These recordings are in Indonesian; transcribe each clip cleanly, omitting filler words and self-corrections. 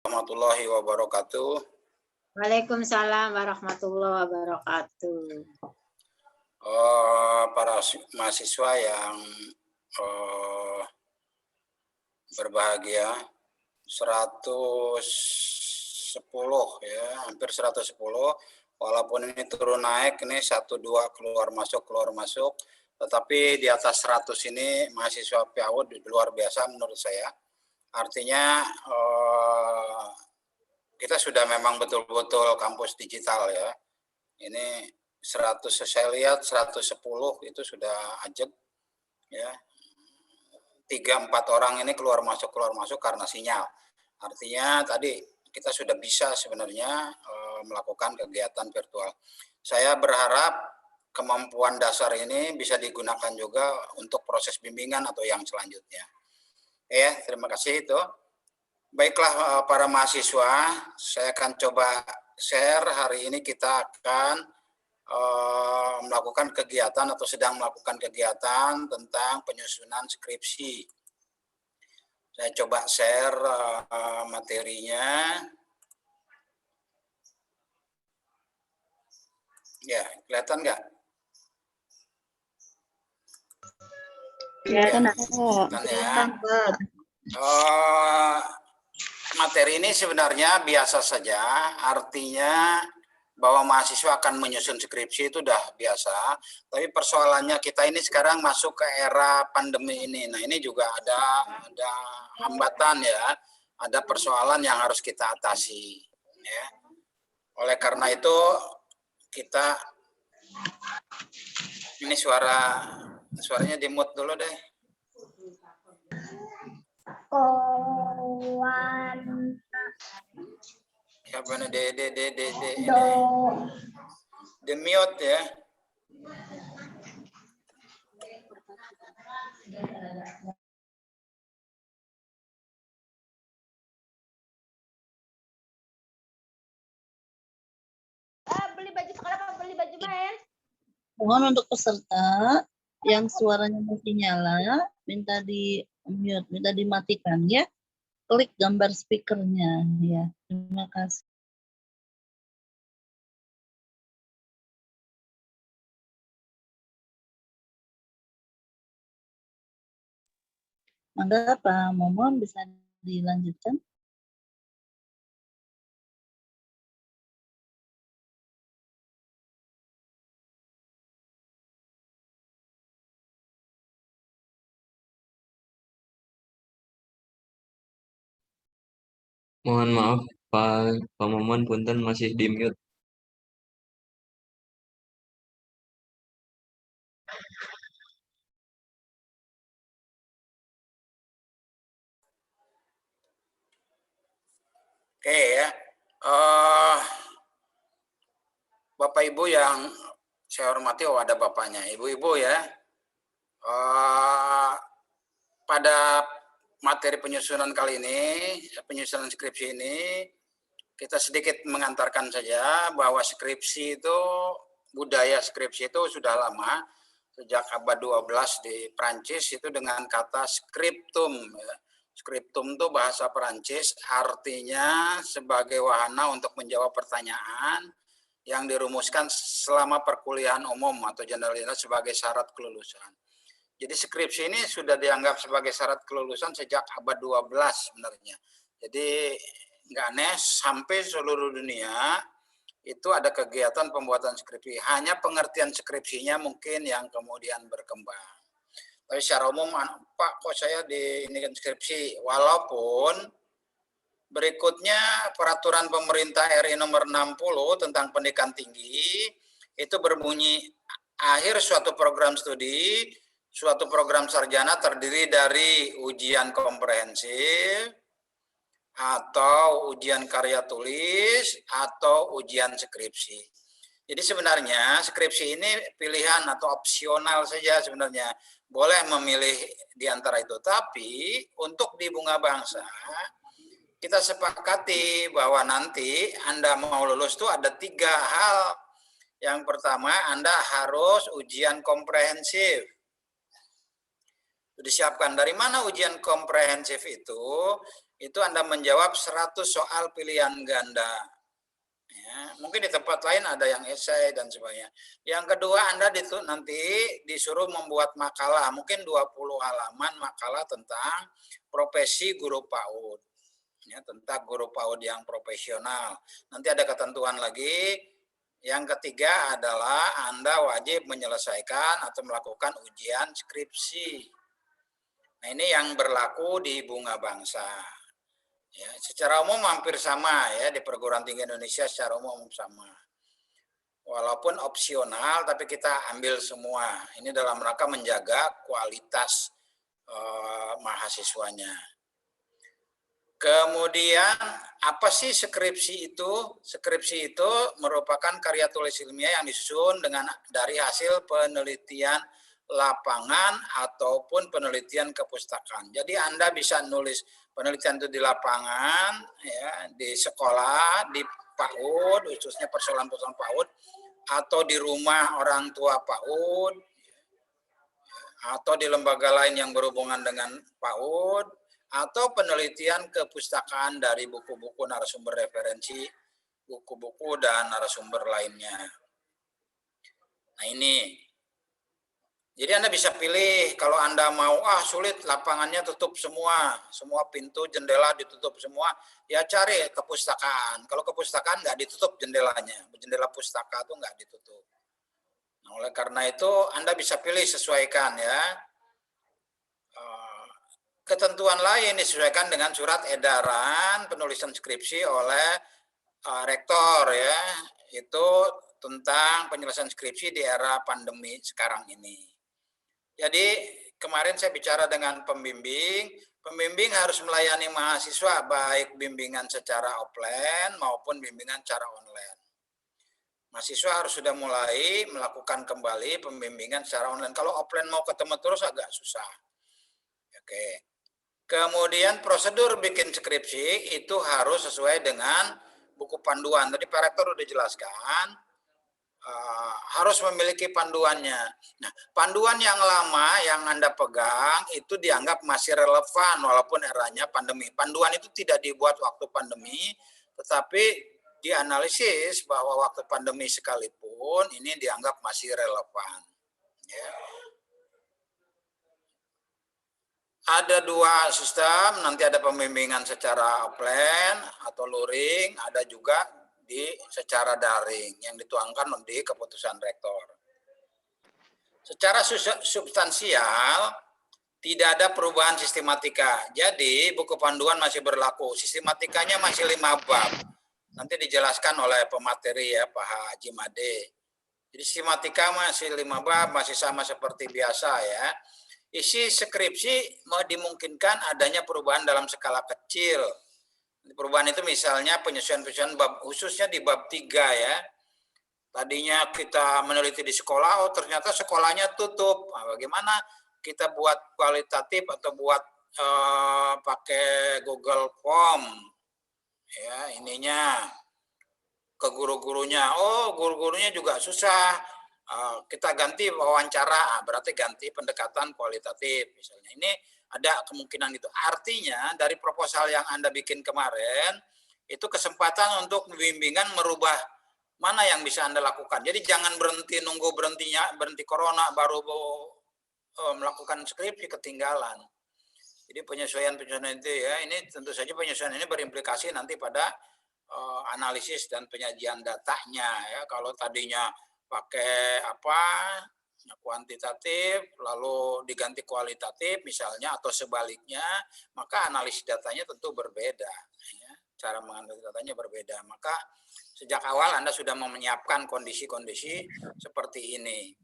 Warahmatullahi wabarakatuh. Waalaikumsalam warahmatullahi wabarakatuh. Para mahasiswa yang berbahagia, 110 ya, hampir 110. Walaupun ini turun naik, ini 1-2 keluar masuk, tetapi di atas 100 ini mahasiswa PAUD luar biasa menurut saya. Artinya kita sudah memang betul-betul kampus digital ya. Ini 100, saya lihat 110 itu sudah ajak ya. 3-4 orang ini keluar masuk karena sinyal. Artinya tadi kita sudah bisa sebenarnya melakukan kegiatan virtual. Saya berharap kemampuan dasar ini bisa digunakan juga untuk proses bimbingan atau yang selanjutnya. Ya, terima kasih itu. Baiklah para mahasiswa, saya akan coba share hari ini kita akan melakukan kegiatan atau sedang melakukan kegiatan tentang penyusunan skripsi. Saya coba share materinya. Ya, kelihatan nggak? Kelihatan ya. Materi ini sebenarnya biasa saja, artinya bahwa mahasiswa akan menyusun skripsi itu udah biasa, tapi persoalannya kita ini sekarang masuk ke era pandemi ini. Nah, ini juga ada hambatan ya, ada persoalan yang harus kita atasi ya. Oleh karena itu kita ini suaranya di-mute dulu deh. Siapa nih de mute ya. Beli baju sekolah apa beli baju main? Mohon untuk peserta yang suaranya masih nyala, minta di mute, minta dimatikan ya. Klik gambar speakernya ya. Terima kasih. Mangga Pak Momon bisa dilanjutkan. Mohon maaf Pak Momon punten masih di mute. Oke ya. Bapak Ibu yang saya hormati, ada bapaknya, ibu-ibu ya. Pada materi penyusunan kali ini, penyusunan skripsi ini, kita sedikit mengantarkan saja bahwa skripsi itu, budaya skripsi itu sudah lama, sejak abad 12 di Prancis itu dengan kata scriptum. Scriptum itu bahasa Prancis, artinya sebagai wahana untuk menjawab pertanyaan yang dirumuskan selama perkuliahan umum atau generalitas sebagai syarat kelulusan. Jadi skripsi ini sudah dianggap sebagai syarat kelulusan sejak abad 12 sebenarnya. Jadi nggak aneh, sampai seluruh dunia itu ada kegiatan pembuatan skripsi. Hanya pengertian skripsinya mungkin yang kemudian berkembang. Tapi secara umum, Pak, kok saya diinikan skripsi? Walaupun berikutnya peraturan pemerintah RI nomor 60 tentang pendidikan tinggi itu berbunyi akhir suatu program studi, suatu program sarjana terdiri dari ujian komprehensif atau ujian karya tulis atau ujian skripsi. Jadi sebenarnya skripsi ini pilihan atau opsional saja sebenarnya. Boleh memilih di antara itu. Tapi untuk di Bunga Bangsa, kita sepakati bahwa nanti Anda mau lulus itu ada 3 hal. Yang pertama, Anda harus ujian komprehensif. Disiapkan dari mana ujian komprehensif itu? itu Anda menjawab 100 soal pilihan ganda. Ya, mungkin di tempat lain ada yang esai dan sebagainya. Yang kedua, Anda nanti disuruh membuat makalah, mungkin 20 halaman makalah tentang profesi guru PAUD. Ya, tentang guru PAUD yang profesional. Nanti ada ketentuan lagi. Yang ketiga adalah Anda wajib menyelesaikan atau melakukan ujian skripsi. Nah, ini yang berlaku di Bunga Bangsa. Ya, secara umum hampir sama ya, di perguruan tinggi Indonesia secara umum sama. Walaupun opsional, tapi kita ambil semua. Ini dalam rangka menjaga kualitas mahasiswanya. Kemudian apa sih skripsi itu? Skripsi itu merupakan karya tulis ilmiah yang disusun dari hasil penelitian lapangan ataupun penelitian kepustakaan. Jadi Anda bisa nulis penelitian itu di lapangan, ya, di sekolah, di PAUD, khususnya persoalan-persoalan PAUD, atau di rumah orang tua PAUD, atau di lembaga lain yang berhubungan dengan PAUD, atau penelitian kepustakaan dari buku-buku narasumber referensi, buku-buku dan narasumber lainnya. Nah ini, jadi Anda bisa pilih kalau Anda mau, sulit lapangannya tutup semua pintu, jendela ditutup semua, ya cari kepustakaan. Kalau kepustakaan nggak ditutup jendelanya, jendela pustaka itu nggak ditutup. Nah, oleh karena itu Anda bisa pilih, sesuaikan ya. Ketentuan lain disesuaikan dengan surat edaran penulisan skripsi oleh rektor ya, itu tentang penyelesaian skripsi di era pandemi sekarang ini. Jadi kemarin saya bicara dengan pembimbing harus melayani mahasiswa baik bimbingan secara offline maupun bimbingan secara online. Mahasiswa harus sudah mulai melakukan kembali pembimbingan secara online. Kalau offline mau ketemu terus agak susah. Oke. Kemudian prosedur bikin skripsi itu harus sesuai dengan buku panduan. Tadi Pak Rektor sudah jelaskan, harus memiliki panduannya. Nah, panduan yang lama yang Anda pegang itu dianggap masih relevan walaupun eranya pandemi. Panduan itu tidak dibuat waktu pandemi, tetapi dianalisis bahwa waktu pandemi sekalipun ini dianggap masih relevan. Ya. Ada dua sistem, nanti ada pembimbingan secara offline atau luring, ada juga secara daring yang dituangkan di keputusan rektor. Secara substansial, tidak ada perubahan sistematika. Jadi buku panduan masih berlaku, sistematikanya masih 5 bab. Nanti dijelaskan oleh pemateri ya Pak Haji Made. Jadi sistematika masih 5 bab, masih sama seperti biasa ya. Isi skripsi dimungkinkan adanya perubahan dalam skala kecil. Perubahan itu misalnya penyesuaian bab, khususnya di bab 3 ya. Tadinya kita meneliti di sekolah, ternyata sekolahnya tutup. Nah, bagaimana kita buat kualitatif atau buat pakai Google Form ya, ininya ke guru-gurunya. Guru-gurunya juga susah. Kita ganti wawancara, berarti ganti pendekatan kualitatif misalnya. Ini ada kemungkinan itu. Artinya dari proposal yang Anda bikin kemarin itu kesempatan untuk bimbingan merubah mana yang bisa Anda lakukan. Jadi jangan berhenti corona baru melakukan skripsi, ketinggalan. Jadi penyesuaian itu ya, ini tentu saja penyesuaian ini berimplikasi nanti pada analisis dan penyajian datanya ya. Kalau tadinya pakai kuantitatif lalu diganti kualitatif misalnya atau sebaliknya, maka analisis datanya tentu berbeda ya. Cara menganalisis datanya berbeda, maka sejak awal Anda sudah menyiapkan kondisi-kondisi seperti ini.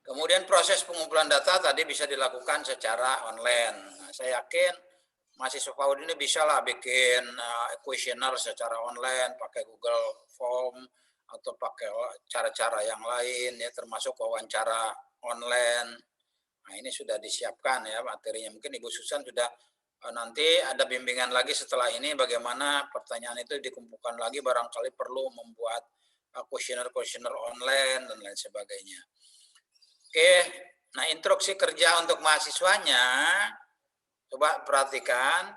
Kemudian proses pengumpulan data tadi bisa dilakukan secara online. Nah, saya yakin mahasiswa PAUD ini bisa lah bikin kuesioner secara online pakai Google Form atau pakai cara-cara yang lain ya, termasuk wawancara online. Nah, ini sudah disiapkan ya materinya. Mungkin Ibu Susan sudah nanti ada bimbingan lagi setelah ini bagaimana pertanyaan itu dikumpulkan lagi, barangkali perlu membuat kuesioner online dan lain sebagainya. Oke, nah instruksi kerja untuk mahasiswanya coba perhatikan.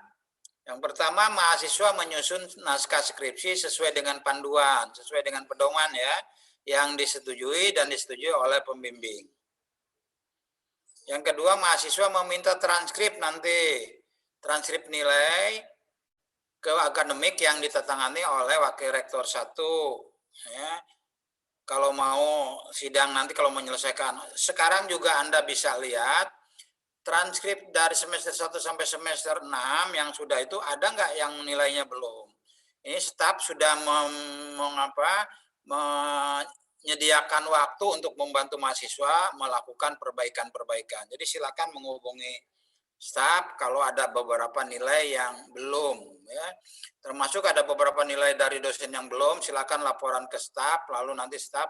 Yang pertama, mahasiswa menyusun naskah skripsi sesuai dengan panduan, sesuai dengan pedoman ya, yang disetujui dan disetujui oleh pembimbing. Yang kedua, mahasiswa meminta transkrip nanti, transkrip nilai ke akademik yang ditandatangani oleh Wakil Rektor 1. Ya. Kalau mau sidang nanti, kalau menyelesaikan. Sekarang juga Anda bisa lihat, transkrip dari semester 1 sampai semester 6 yang sudah itu ada nggak yang nilainya belum? Ini staf sudah menyediakan waktu untuk membantu mahasiswa melakukan perbaikan-perbaikan. Jadi silakan menghubungi staf kalau ada beberapa nilai yang belum, ya. Termasuk ada beberapa nilai dari dosen yang belum, silakan laporan ke staf, lalu nanti staf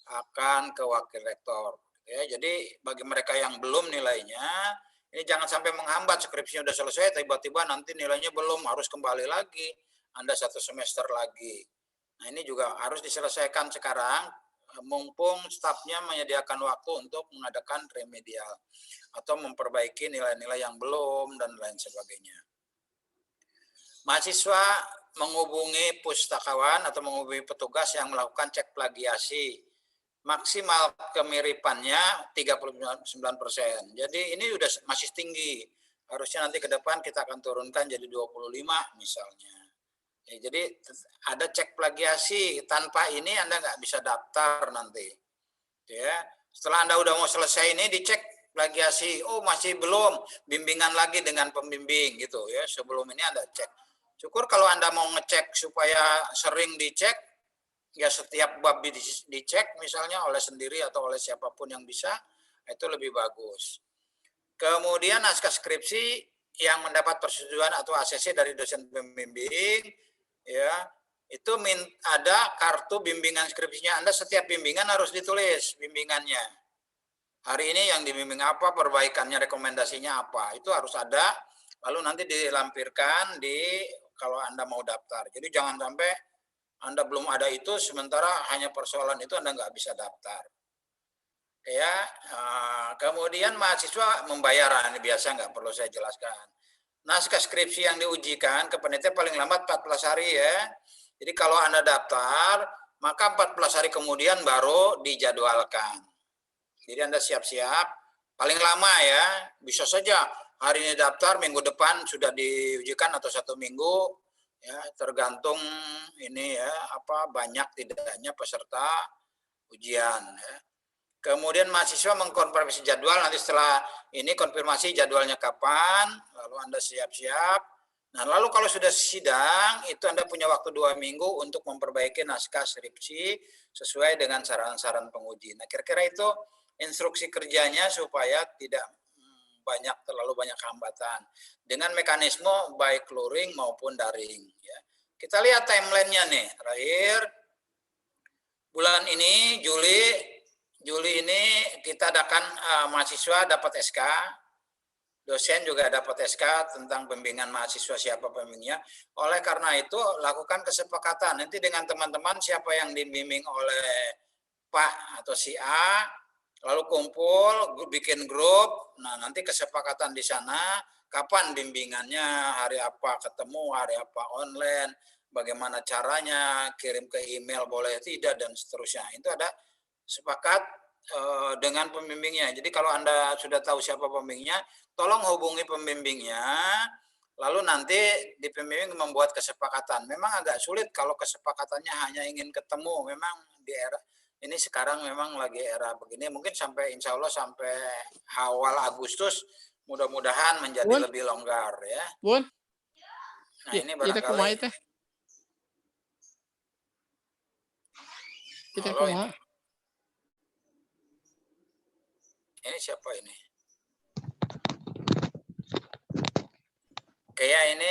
akan ke wakil rektor. Ya, jadi bagi mereka yang belum nilainya, ini jangan sampai menghambat, skripsinya sudah selesai, tiba-tiba nanti nilainya belum, harus kembali lagi, Anda 1 semester lagi. Nah ini juga harus diselesaikan sekarang, mumpung stafnya menyediakan waktu untuk mengadakan remedial atau memperbaiki nilai-nilai yang belum dan lain sebagainya. Mahasiswa menghubungi pustakawan atau menghubungi petugas yang melakukan cek plagiasi. Maksimal kemiripannya 39%. Jadi ini udah masih tinggi. Harusnya nanti ke depan kita akan turunkan jadi 25 misalnya. Ya, jadi ada cek plagiasi. Tanpa ini Anda nggak bisa daftar nanti. Ya, setelah Anda udah mau selesai ini dicek plagiasi. Oh masih belum, bimbingan lagi dengan pembimbing gitu ya. Sebelum ini Anda cek. Syukur kalau Anda mau ngecek supaya sering dicek. Ya setiap bab dicek misalnya oleh sendiri atau oleh siapapun yang bisa, itu lebih bagus. Kemudian naskah skripsi yang mendapat persetujuan atau ACC dari dosen pembimbing, ya itu ada kartu bimbingan skripsinya. Anda setiap bimbingan harus ditulis bimbingannya. Hari ini yang dibimbing apa, perbaikannya, rekomendasinya apa, itu harus ada. Lalu nanti dilampirkan kalau Anda mau daftar. Jadi jangan sampai Anda belum ada itu, sementara hanya persoalan itu Anda nggak bisa daftar. Ya, kemudian mahasiswa membayar, ini biasa nggak perlu saya jelaskan. Naskah skripsi yang diujikan ke panitia paling lambat 14 hari ya. Jadi kalau Anda daftar, maka 14 hari kemudian baru dijadwalkan. Jadi Anda siap-siap, paling lama ya, bisa saja hari ini daftar, minggu depan sudah diujikan atau 1 minggu. Ya, tergantung ini ya banyak tidaknya peserta ujian ya. Kemudian mahasiswa mengkonfirmasi jadwal, nanti setelah ini konfirmasi jadwalnya kapan, lalu Anda siap-siap. Nah lalu kalau sudah sidang itu Anda punya waktu 2 minggu untuk memperbaiki naskah skripsi sesuai dengan saran-saran penguji. Nah kira-kira itu instruksi kerjanya supaya tidak terlalu banyak hambatan dengan mekanisme baik luring maupun daring ya. Kita lihat timelinenya nih, terakhir bulan ini Juli ini kita adakan mahasiswa dapat SK, dosen juga dapat SK tentang bimbingan mahasiswa siapa pembimbingnya. Oleh karena itu lakukan kesepakatan nanti dengan teman-teman siapa yang dibimbing oleh Pak atau si A, lalu kumpul, bikin grup, nah nanti kesepakatan di sana, kapan bimbingannya, hari apa ketemu, hari apa online, bagaimana caranya, kirim ke email boleh tidak, dan seterusnya. Itu ada sepakat dengan pembimbingnya. Jadi kalau Anda sudah tahu siapa pembimbingnya, tolong hubungi pembimbingnya, lalu nanti di pembimbing membuat kesepakatan. Memang agak sulit kalau kesepakatannya hanya ingin ketemu, memang di era ini sekarang memang lagi era begini, mungkin sampai insya Allah sampai awal Agustus mudah-mudahan menjadi lebih longgar ya. Bun. Nah ini barangkali. Ini siapa ini? Kayak ini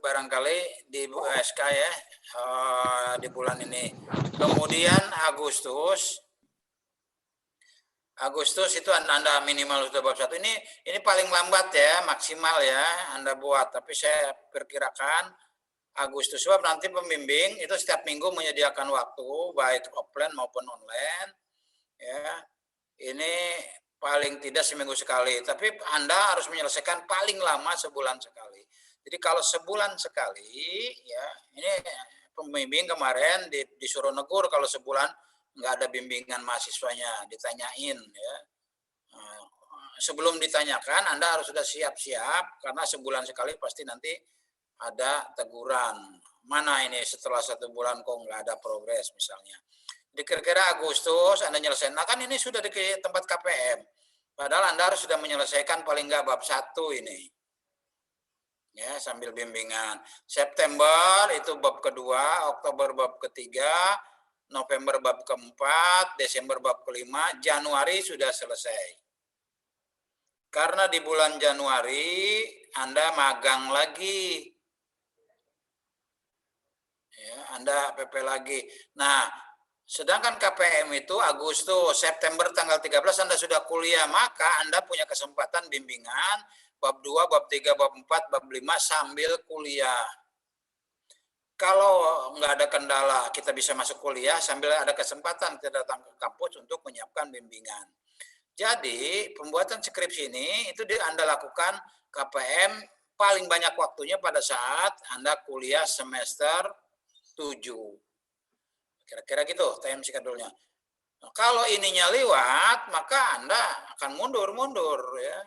barangkali di SK ya di bulan ini. Kemudian Agustus itu Anda minimal sudah bab 1. Ini paling lambat ya, maksimal ya Anda buat. Tapi saya perkirakan Agustus, sebab nanti pembimbing itu setiap minggu menyediakan waktu baik offline maupun online. Ya, ini paling tidak seminggu sekali. Tapi Anda harus menyelesaikan paling lama sebulan sekali. Jadi kalau sebulan sekali, ya ini pembimbing kemarin disuruh negur kalau sebulan nggak ada bimbingan mahasiswanya, ditanyain ya. Sebelum ditanyakan, Anda harus sudah siap-siap karena sebulan sekali pasti nanti ada teguran. Mana ini setelah 1 bulan kok nggak ada progres misalnya. Jadi kira-kira Agustus Anda nyelesain. Nah kan ini sudah di tempat KPM. Padahal Anda harus sudah menyelesaikan paling nggak bab 1 ini. Ya, sambil bimbingan. September itu bab kedua, Oktober bab ketiga, November bab keempat, Desember bab kelima, Januari sudah selesai. Karena di bulan Januari Anda magang lagi. Ya, Anda PP lagi. Nah, sedangkan KPM itu Agustus, September tanggal 13 Anda sudah kuliah, maka Anda punya kesempatan bimbingan bab 2, bab 3, bab 4, bab 5 sambil kuliah. Kalau nggak ada kendala, kita bisa masuk kuliah sambil ada kesempatan kita datang ke kampus untuk menyiapkan bimbingan. Jadi, pembuatan skripsi ini itu Anda lakukan KPM paling banyak waktunya pada saat Anda kuliah semester 7. Kira-kira gitu time schedule-nya. Nah, kalau ininya lewat, maka Anda akan mundur ya.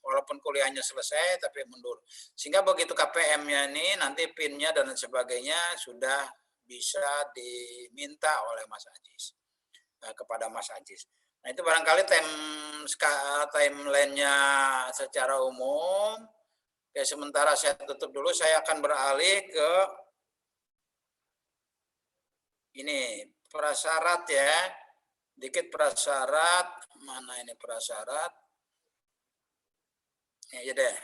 Walaupun kuliahnya selesai, tapi mundur. Sehingga begitu KPM-nya ini, nanti PIN-nya dan sebagainya sudah bisa diminta oleh Mas Ajis. Kepada Mas Ajis. Nah itu barangkali timeline-nya secara umum. Oke, sementara saya tutup dulu, saya akan beralih ke ini prasyarat ya. Dikit prasyarat, mana ini prasyarat? Ya deh.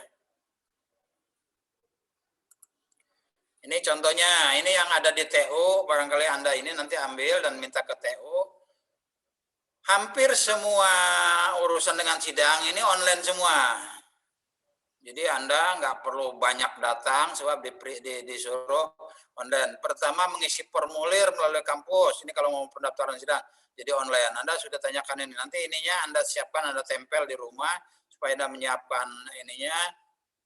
Ini contohnya, ini yang ada di TU, barangkali Anda ini nanti ambil dan minta ke TU. Hampir semua urusan dengan sidang ini online semua. Jadi Anda nggak perlu banyak datang sebab disuruh online. Pertama mengisi formulir melalui kampus. Ini kalau mau pendaftaran sidang. Jadi online. Anda sudah tanyakan ini. Nanti ininya Anda siapkan, Anda tempel di rumah supaya Anda menyiapkan ininya.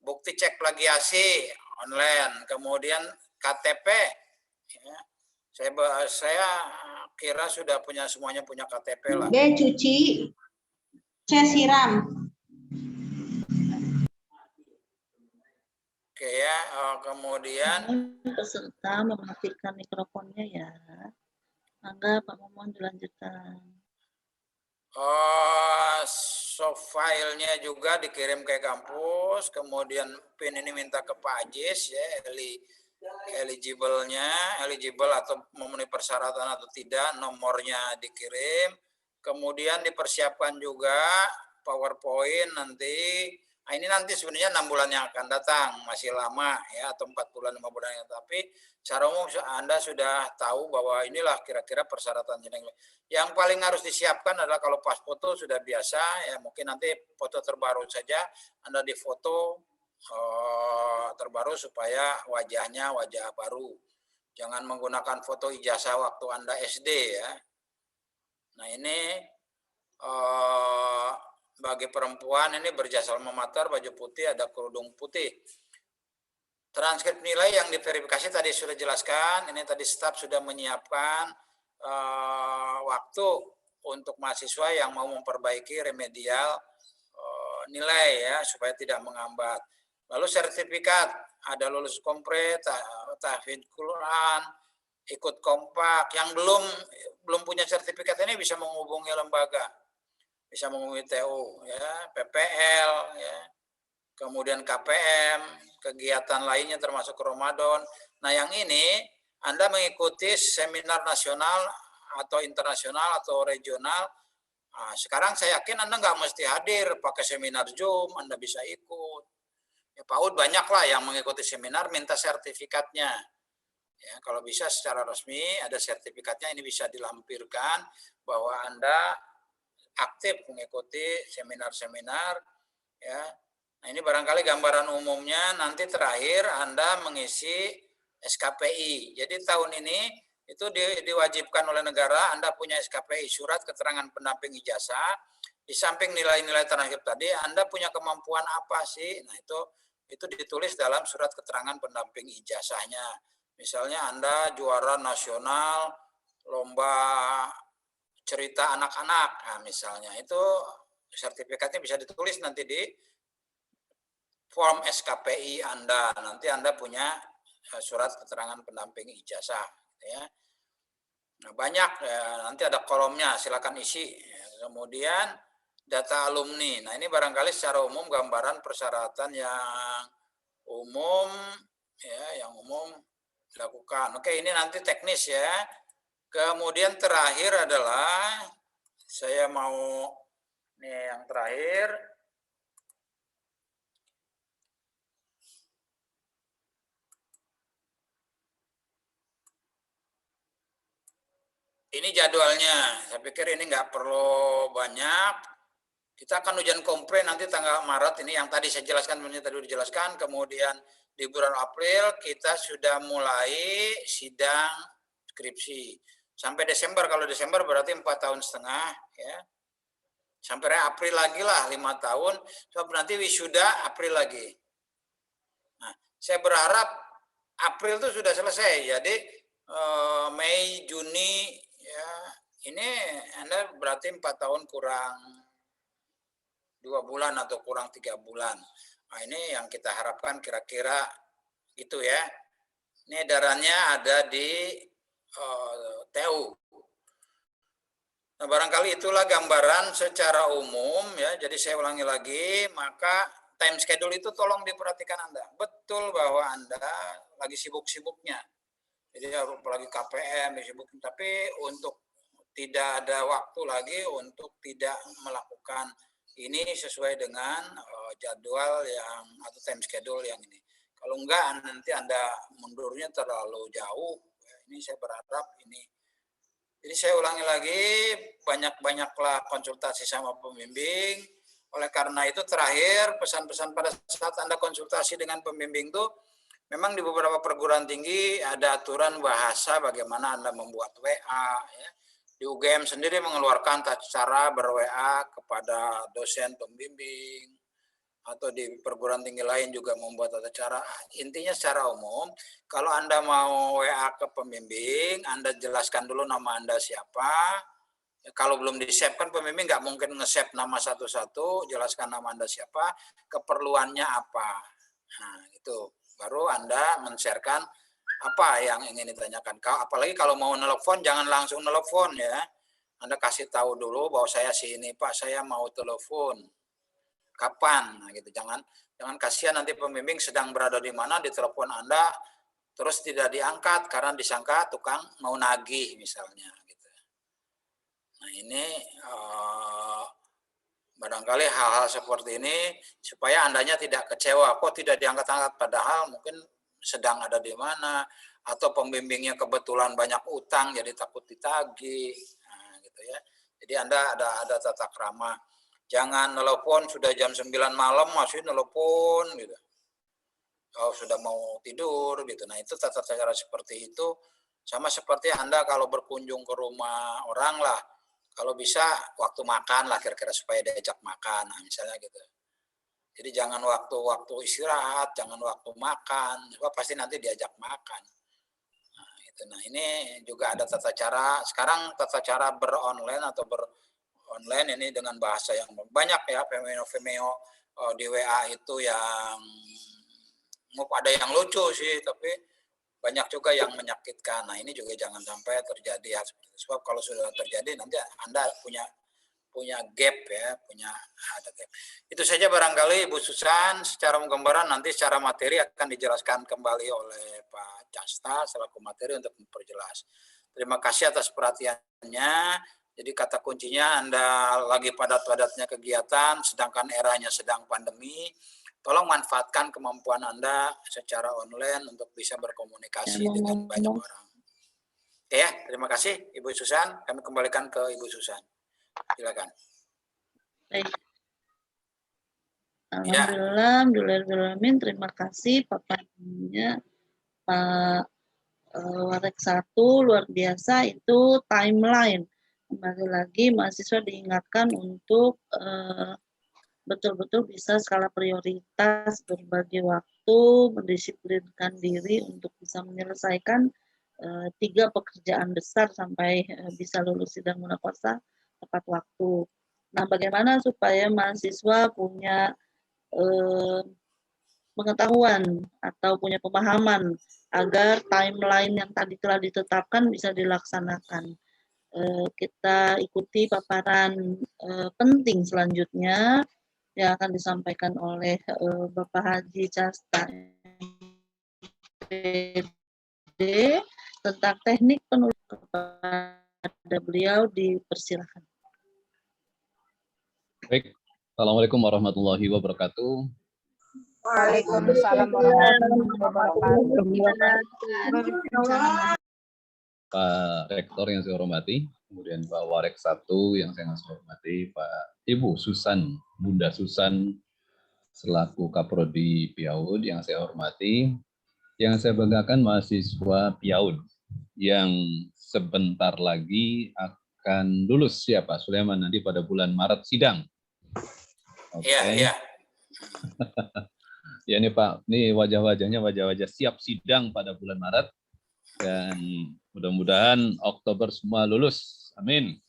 Bukti cek plagiasi online. Kemudian KTP. Ya. Saya kira sudah semuanya punya KTP lah. B cuci, C siram. Oke ya, kemudian peserta mematikan mikrofonnya ya. Mangga Pak Momon dilanjutkan. soft filenya juga dikirim ke kampus, kemudian PIN ini minta ke Pak Ajis ya, eligible atau memenuhi persyaratan atau tidak, nomornya dikirim, kemudian dipersiapkan juga PowerPoint nanti. Nah, ini nanti sebenarnya 6 bulan yang akan datang, masih lama ya, atau 4 bulan 5 bulan yang, tapi secara umum Anda sudah tahu bahwa inilah kira-kira persyaratan yang paling harus disiapkan adalah kalau pas foto sudah biasa ya, mungkin nanti foto terbaru saja Anda difoto terbaru supaya wajahnya wajah baru. Jangan menggunakan foto ijazah waktu Anda SD ya. Nah ini bagi perempuan ini berjasa alma mater, baju putih, ada kerudung putih. Transkrip nilai yang diverifikasi tadi sudah jelaskan. Ini tadi staf sudah menyiapkan waktu untuk mahasiswa yang mau memperbaiki remedial nilai ya supaya tidak menghambat. Lalu sertifikat, ada lulus kompre, tahfidz Quran, ikut kompak. Yang belum punya sertifikat ini bisa menghubungi lembaga, bisa menghubungi TU, ya, PPL, ya, kemudian KPM, kegiatan lainnya termasuk Ramadan. Nah yang ini Anda mengikuti seminar nasional atau internasional atau regional. Nah, sekarang saya yakin Anda nggak mesti hadir pakai seminar Zoom, Anda bisa ikut. Ya, PAUD banyak lah yang mengikuti seminar, minta sertifikatnya. Ya, kalau bisa secara resmi ada sertifikatnya, ini bisa dilampirkan bahwa Anda aktif mengikuti seminar-seminar. Ya. Nah ini barangkali gambaran umumnya. Nanti terakhir Anda mengisi SKPI. Jadi tahun ini itu diwajibkan oleh negara Anda punya SKPI, surat keterangan pendamping ijazah. Di samping nilai-nilai transkrip tadi, Anda punya kemampuan apa sih? Nah itu itu ditulis dalam surat keterangan pendamping ijazahnya. Misalnya Anda juara nasional lomba cerita anak-anak, nah, misalnya itu sertifikatnya bisa ditulis nanti di form SKPI Anda. Nanti Anda punya surat keterangan pendamping ijazah, ya. Nah, banyak ya, nanti ada kolomnya, silakan isi. Kemudian data alumni. Nah, ini barangkali secara umum gambaran persyaratan yang umum, ya, yang umum dilakukan. Oke, ini nanti teknis ya. Kemudian terakhir adalah saya mau nih yang terakhir. Ini jadwalnya. Saya pikir ini nggak perlu banyak. Kita akan ujian kompre nanti tanggal Maret ini yang tadi saya jelaskan, tadi dijelaskan. Kemudian di bulan April kita sudah mulai sidang skripsi. Sampai Desember, kalau Desember berarti 4,5 tahun ya. Sampai April lagi lah 5 tahun. Sebab nanti wisuda April lagi. Nah, saya berharap April itu sudah selesai. Jadi Mei, Juni ya, ini Anda berarti 4 tahun kurang 2 bulan atau kurang 3 bulan. Nah, ini yang kita harapkan kira-kira gitu ya. Ini edarannya ada di TU. Nah, barangkali itulah gambaran secara umum ya. Jadi saya ulangi lagi, maka time schedule itu tolong diperhatikan Anda. Betul bahwa Anda lagi sibuk-sibuknya. Jadi apalagi KPM sibuk, tapi untuk tidak ada waktu lagi untuk tidak melakukan ini sesuai dengan jadwal yang atau time schedule yang ini. Kalau enggak nanti Anda mundurnya terlalu jauh. Ini saya berharap ini. Jadi saya ulangi lagi, banyak-banyaklah konsultasi sama pembimbing. Oleh karena itu terakhir pesan-pesan pada saat Anda konsultasi dengan pembimbing itu, memang di beberapa perguruan tinggi ada aturan bahasa bagaimana Anda membuat WA. Ya. Di UGM sendiri mengeluarkan cara ber-WA kepada dosen pembimbing. Atau di perguruan tinggi lain juga membuat tata cara. Intinya secara umum, kalau Anda mau WA ke pembimbing, Anda jelaskan dulu nama Anda siapa. Kalau belum di-save kan pembimbing nggak mungkin nge-save nama satu-satu, jelaskan nama Anda siapa, keperluannya apa. Nah, itu. Baru Anda men-sharekan apa yang ingin ditanyakan. Apalagi kalau mau nelpon, jangan langsung nelpon ya. Anda kasih tahu dulu bahwa saya sini Pak, saya mau telepon. Kapan? Nah, gitu. Jangan kasihan nanti pembimbing sedang berada di mana, ditelepon Anda, terus tidak diangkat karena disangka tukang mau nagih misalnya. Gitu. Nah ini barangkali hal-hal seperti ini supaya Andanya tidak kecewa, kok tidak diangkat-angkat padahal mungkin sedang ada di mana, atau pembimbingnya kebetulan banyak utang jadi takut ditagih. Nah, gitu ya. Jadi Anda ada tata krama. Jangan nelpon sudah jam 9 malam masih nelpon gitu. Oh, sudah mau tidur gitu. Nah, itu tata cara seperti itu sama seperti Anda kalau berkunjung ke rumah orang lah. Kalau bisa waktu makan lah kira-kira supaya diajak makan. Nah, misalnya gitu. Jadi jangan waktu istirahat, jangan waktu makan. Sebab pasti nanti diajak makan. Nah, itu. Nah, ini juga ada tata cara. Sekarang tata cara beronline atau online ini dengan bahasa yang banyak ya, Vimeo di WA itu yang ada yang lucu sih, tapi banyak juga yang menyakitkan. Nah ini juga jangan sampai terjadi ya, sebab kalau sudah terjadi nanti Anda punya gap ya, ada gap. Itu saja barangkali Ibu Susan secara gambaran, nanti secara materi akan dijelaskan kembali oleh Pak Casta selaku materi untuk memperjelas. Terima kasih atas perhatiannya. Jadi kata kuncinya Anda lagi padat-padatnya kegiatan, sedangkan eranya sedang pandemi. Tolong manfaatkan kemampuan Anda secara online untuk bisa berkomunikasi dengan banyak orang. Oke ya, terima kasih Ibu Susan. Kami kembalikan ke Ibu Susan. Silakan. Baik. Alhamdulillah, terima kasih paparannya Pak Warek 1, luar biasa itu timeline. Kembali lagi mahasiswa diingatkan untuk betul-betul bisa skala prioritas, berbagi waktu, mendisiplinkan diri untuk bisa menyelesaikan 3 pekerjaan besar sampai bisa lulus sidang munaqasyah tepat waktu. Nah, bagaimana supaya mahasiswa punya pengetahuan atau punya pemahaman agar timeline yang tadi telah ditetapkan bisa dilaksanakan. Kita ikuti paparan penting selanjutnya yang akan disampaikan oleh Bapak Haji Casta MPD tentang teknik penulisan. Kepada beliau dipersilakan. Baik, Assalamualaikum warahmatullahi wabarakatuh. Waalaikumsalam warahmatullahi wabarakatuh. Pak Rektor yang saya hormati, kemudian Pak Warek 1 yang saya hormati, Pak Ibu Susan, Bunda Susan, selaku Kaprodi PIAUD yang saya hormati, yang saya banggakan mahasiswa PIAUD yang sebentar lagi akan lulus ya Pak Sulaiman nanti pada bulan Maret sidang. Iya, iya. Ya ini Pak, ini wajah-wajahnya wajah-wajah siap sidang pada bulan Maret dan mudah-mudahan Oktober semua lulus. Amin.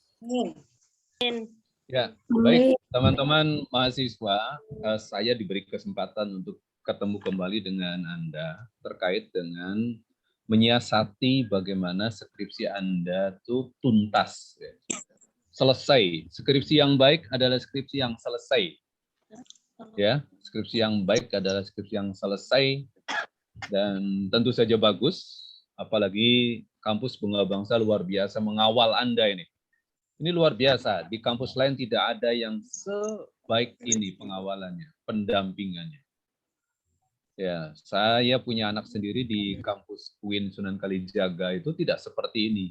Ya, baik teman-teman mahasiswa, saya diberi kesempatan untuk ketemu kembali dengan Anda terkait dengan menyiasati bagaimana skripsi Anda itu tuntas. Selesai. Skripsi yang baik adalah skripsi yang selesai. Ya, skripsi yang baik adalah skripsi yang selesai dan tentu saja bagus, apalagi kampus Bunga Bangsa luar biasa mengawal Anda ini. Ini luar biasa, di kampus lain tidak ada yang sebaik ini pengawalannya, pendampingannya. Ya, saya punya anak sendiri di kampus UIN Sunan Kalijaga itu tidak seperti ini.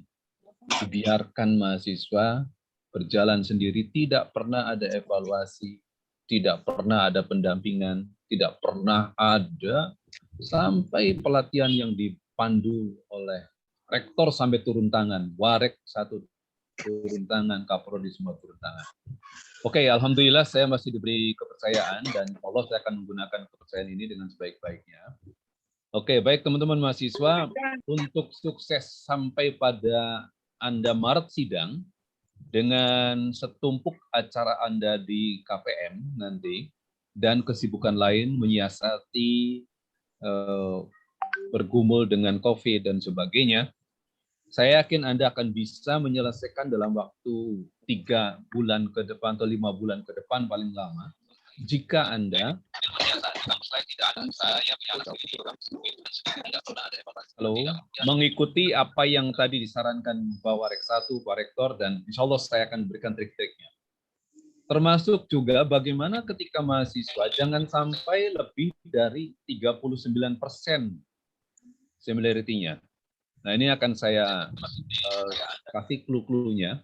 Dibiarkan mahasiswa berjalan sendiri, tidak pernah ada evaluasi, tidak pernah ada pendampingan, tidak pernah ada sampai pelatihan yang dipandu oleh rektor sampai turun tangan, Warek 1 turun tangan, Kaprodi semua turun tangan. Oke, alhamdulillah saya masih diberi kepercayaan dan Allah saya akan menggunakan kepercayaan ini dengan sebaik-baiknya. Oke, baik teman-teman mahasiswa, untuk sukses sampai pada Anda Maret sidang dengan setumpuk acara Anda di KPM nanti dan kesibukan lain menyiasati bergumul dengan COVID dan sebagainya, saya yakin Anda akan bisa menyelesaikan dalam waktu 3 bulan ke depan atau 5 bulan ke depan paling lama. Jika Anda mengikuti apa yang tadi disarankan Pak Warek 1, Pak Rektor, dan insya Allah saya akan berikan trik-triknya. Termasuk juga bagaimana ketika mahasiswa jangan sampai lebih dari 39% similarity-nya. Nah, ini akan saya kasih clue-cluenya.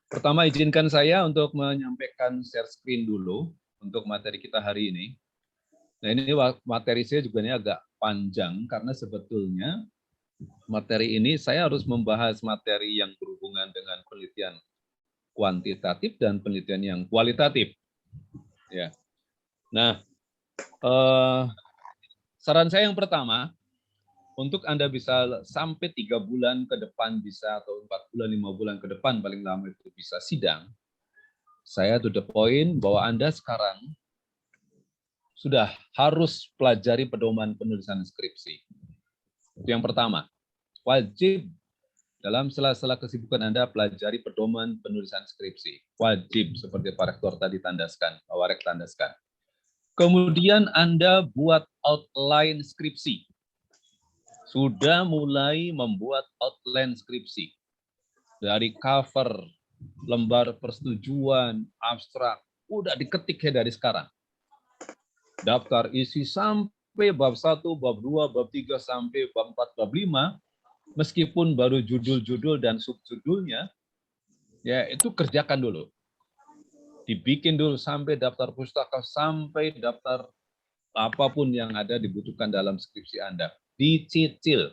Pertama, izinkan saya untuk menyampaikan share screen dulu untuk materi kita hari ini. Nah, ini materi saya juga ini agak panjang karena sebetulnya materi ini saya harus membahas materi yang berhubungan dengan penelitian kuantitatif dan penelitian yang kualitatif. Ya. Nah, saran saya yang pertama, untuk Anda bisa sampai 3 bulan ke depan bisa, atau 4 bulan, 5 bulan ke depan paling lama itu bisa sidang, saya to the point bahwa Anda sekarang sudah harus pelajari pedoman penulisan skripsi. Itu yang pertama. Wajib dalam sela-sela kesibukan Anda pelajari pedoman penulisan skripsi. Wajib, seperti Pak Rektor tadi tandaskan, Pak Warek tandaskan. Kemudian Anda buat outline skripsi. Sudah mulai membuat outline skripsi. Dari cover, lembar persetujuan, abstrak, udah diketik ya dari sekarang. Daftar isi sampai bab 1, bab 2, bab 3, sampai bab 4, bab 5, meskipun baru judul-judul dan subjudulnya, ya itu kerjakan dulu. Dibikin dulu sampai daftar pustaka, sampai daftar apapun yang ada dibutuhkan dalam skripsi Anda. Dicicil.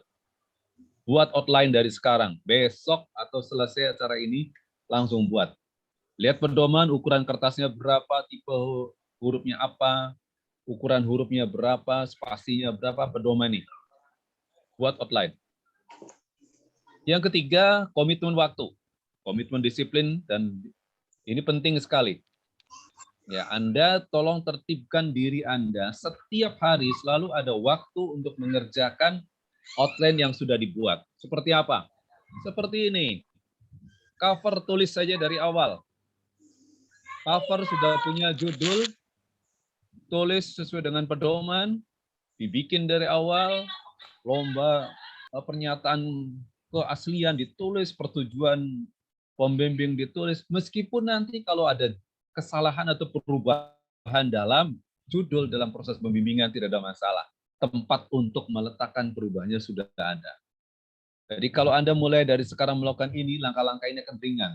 Buat outline dari sekarang. Besok atau selesai acara ini, langsung buat. Lihat pedoman, ukuran kertasnya berapa, tipe hurufnya apa, ukuran hurufnya berapa, spasinya berapa, pedoman nih. Buat outline. Yang ketiga, komitmen waktu. Komitmen disiplin, dan ini penting sekali. Ya, Anda tolong tertibkan diri Anda setiap hari selalu ada waktu untuk mengerjakan outline yang sudah dibuat. Seperti apa? Seperti ini. Cover tulis saja dari awal. Cover sudah punya judul, tulis sesuai dengan pedoman, dibikin dari awal, lomba pernyataan keaslian ditulis, pertujuan pembimbing ditulis, meskipun nanti kalau ada kesalahan atau perubahan dalam judul dalam proses pembimbingan tidak ada masalah. Tempat untuk meletakkan perubahannya sudah ada. Jadi kalau Anda mulai dari sekarang melakukan ini, langkah-langkah ini akan ringan.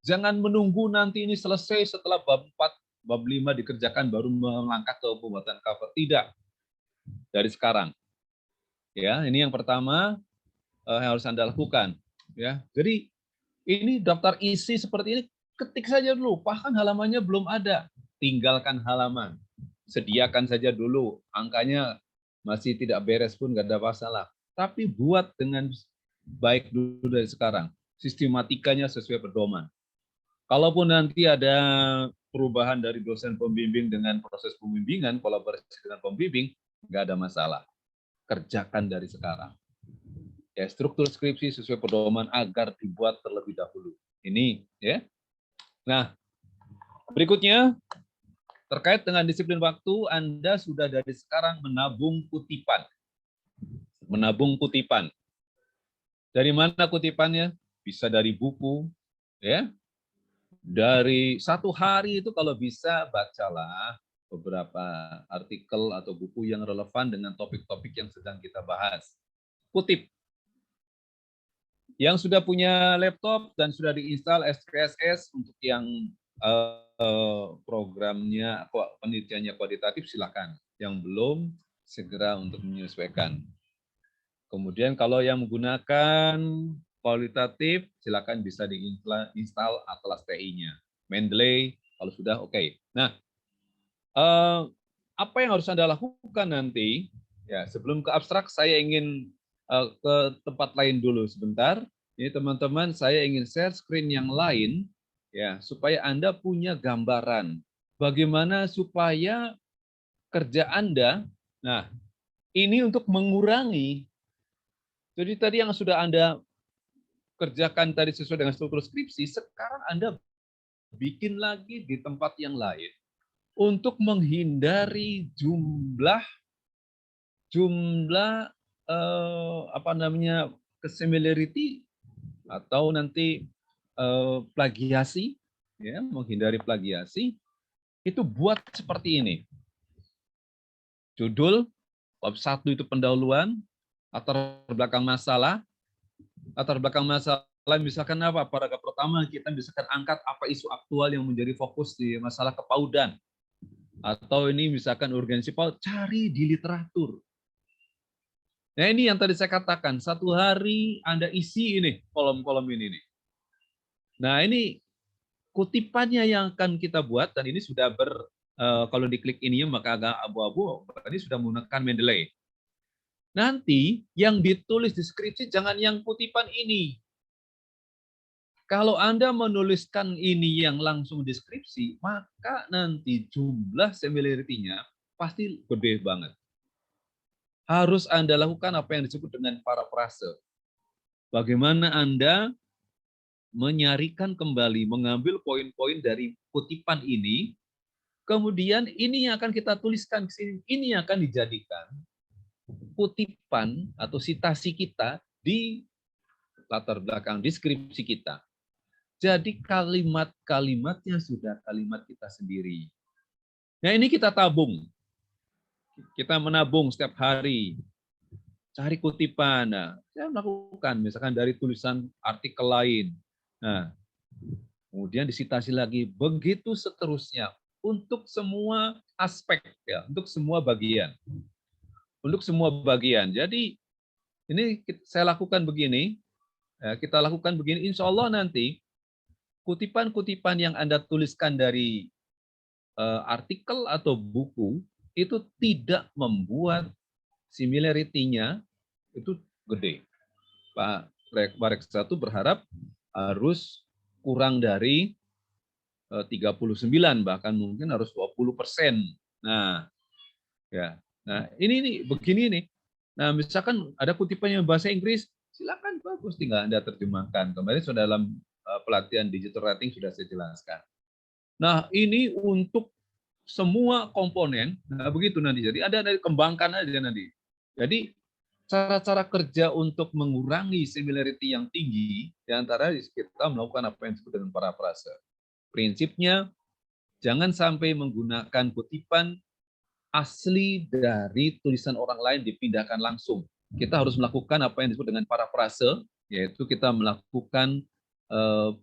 Jangan menunggu nanti ini selesai setelah bab 4, bab 5 dikerjakan baru melangkah ke pembuatan cover. Tidak. Dari sekarang. Ya, ini yang pertama yang harus Anda lakukan. Ya, jadi ini daftar isi seperti ini, ketik saja dulu. Bahkan halamannya belum ada. Tinggalkan halaman. Sediakan saja dulu. Angkanya masih tidak beres pun nggak ada masalah. Tapi buat dengan baik dulu dari sekarang. Sistematikanya sesuai pedoman. Kalaupun nanti ada perubahan dari dosen pembimbing dengan proses pembimbingan, kolaborasi dengan pembimbing, nggak ada masalah. Kerjakan dari sekarang. Ya, struktur skripsi sesuai pedoman agar dibuat terlebih dahulu. Ini, ya. Nah, berikutnya terkait dengan disiplin waktu, Anda sudah dari sekarang menabung kutipan. Menabung kutipan. Dari mana kutipannya? Bisa dari buku, ya. Dari satu hari itu kalau bisa bacalah beberapa artikel atau buku yang relevan dengan topik-topik yang sedang kita bahas. Kutip. Yang sudah punya laptop dan sudah diinstal SPSS untuk yang programnya penelitiannya kualitatif silakan. Yang belum segera untuk menyesuaikan. Kemudian kalau yang menggunakan kualitatif silakan bisa diinstal Atlas TI-nya. Mendeley kalau sudah oke. Nah, apa yang harus Anda lakukan nanti? Ya, sebelum ke abstrak saya ingin ke tempat lain dulu sebentar. Ini teman-teman, saya ingin share screen yang lain ya, supaya Anda punya gambaran bagaimana supaya kerja Anda, nah, ini untuk mengurangi. Jadi tadi yang sudah Anda kerjakan tadi sesuai dengan struktur skripsi, sekarang Anda bikin lagi di tempat yang lain untuk menghindari jumlah similarity atau nanti plagiasi, ya, menghindari plagiasi, itu buat seperti ini. Judul bab 1 itu pendahuluan, latar belakang masalah. Latar belakang masalah misalkan apa? Paragraf pertama kita misalkan angkat apa isu aktual yang menjadi fokus di masalah kepaudan. Atau ini misalkan urgensi PAUD, cari di literatur. Nah ini yang tadi saya katakan, satu hari Anda isi ini, kolom-kolom ini. Nah ini kutipannya yang akan kita buat, dan ini sudah kalau diklik ini maka agak abu-abu, berarti sudah menggunakan Mendeley. Nanti yang ditulis di skripsi jangan yang kutipan ini. Kalau Anda menuliskan ini yang langsung deskripsi, maka nanti jumlah similarity-nya pasti gede banget. Harus Anda lakukan apa yang disebut dengan parafrase. Bagaimana Anda menyarikan kembali, mengambil poin-poin dari kutipan ini, kemudian ini yang akan kita tuliskan ke sini, ini yang akan dijadikan kutipan atau sitasi kita di latar belakang deskripsi kita. Jadi kalimat-kalimatnya sudah kalimat kita sendiri. Nah ini kita tabung. Kita menabung setiap hari. Cari kutipan. Nah, saya melakukan misalkan dari tulisan artikel lain. Nah, kemudian disitasi lagi. Begitu seterusnya. Untuk semua aspek, ya, untuk semua bagian. Untuk semua bagian. Jadi ini saya lakukan begini, kita lakukan begini, insya Allah nanti kutipan-kutipan yang Anda tuliskan dari artikel atau buku itu tidak membuat similarity-nya itu gede. Pak Reksa itu berharap harus kurang dari 39, bahkan mungkin harus 20%. Nah, ya. Nah, ini nih begini nih. Nah, misalkan ada kutipannya bahasa Inggris, silakan bagus tinggal Anda terjemahkan. Kemarin sudah dalam pelatihan digital writing sudah saya jelaskan. Nah, ini untuk semua komponen, nah begitu nanti. Jadi ada kembangkan aja nanti. Jadi cara-cara kerja untuk mengurangi similarity yang tinggi, diantara kita melakukan apa yang disebut dengan parafrase. Prinsipnya, jangan sampai menggunakan kutipan asli dari tulisan orang lain dipindahkan langsung. Kita harus melakukan apa yang disebut dengan parafrase, yaitu kita melakukan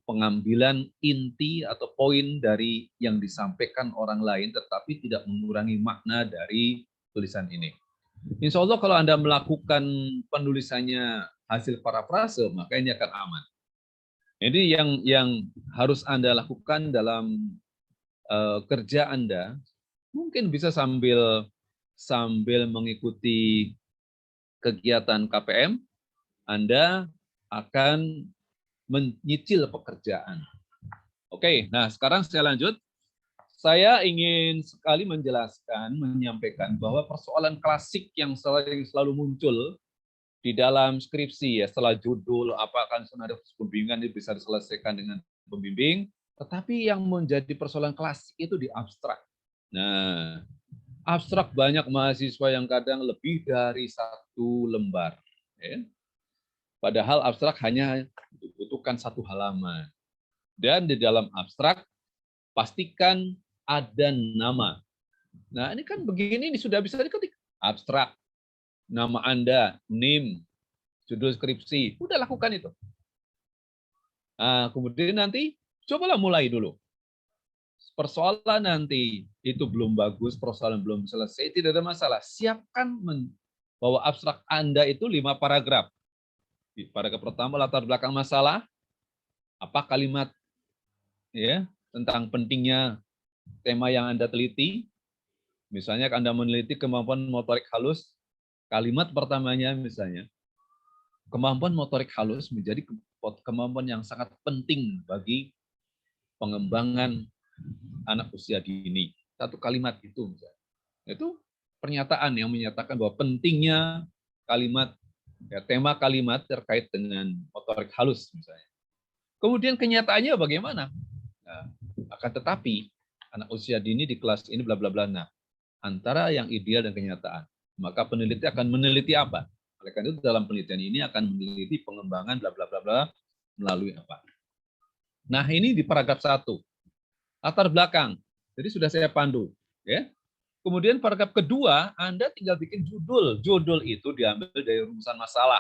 pengambilan inti atau poin dari yang disampaikan orang lain, tetapi tidak mengurangi makna dari tulisan ini. Insya Allah kalau Anda melakukan penulisannya hasil parafrase, maka ini akan aman. Jadi yang harus Anda lakukan dalam kerja Anda, mungkin bisa sambil mengikuti kegiatan KPM, Anda akan menyicil pekerjaan. Oke, nah sekarang saya lanjut. Saya ingin sekali menyampaikan bahwa persoalan klasik yang selalu muncul di dalam skripsi, ya setelah judul, apakah ada pembimbingan ini bisa diselesaikan dengan pembimbing, tetapi yang menjadi persoalan klasik itu di abstrak. Nah, abstrak banyak mahasiswa yang kadang lebih dari 1 lembar. Ya. Padahal abstrak hanya dibutuhkan 1 halaman. Dan di dalam abstrak, pastikan ada nama. Nah, ini kan begini, ini sudah bisa diketik. Abstrak, nama Anda, NIM, judul skripsi, udah lakukan itu. Nah, kemudian nanti, cobalah mulai dulu. Persoalan nanti itu belum bagus, persoalan belum selesai, tidak ada masalah. Siapkan bahwa abstrak Anda itu 5 paragraf. Di paragraf pertama, latar belakang masalah, apa kalimat ya tentang pentingnya tema yang Anda teliti. Misalnya Anda meneliti kemampuan motorik halus, kalimat pertamanya misalnya, kemampuan motorik halus menjadi kemampuan yang sangat penting bagi pengembangan anak usia dini. 1 kalimat itu misalnya. Itu pernyataan yang menyatakan bahwa pentingnya kalimat, ya, tema kalimat terkait dengan motorik halus misalnya. Kemudian kenyataannya bagaimana? Nah, akan tetapi anak usia dini di kelas ini bla bla bla. Nah, antara yang ideal dan kenyataan, maka peneliti akan meneliti apa? Oleh karena itu dalam penelitian ini akan meneliti pengembangan bla bla bla bla melalui apa? Nah, ini di paragraf 1. Latar belakang. Jadi sudah saya pandu, ya. Kemudian paragraf kedua, Anda tinggal bikin judul. Judul itu diambil dari rumusan masalah.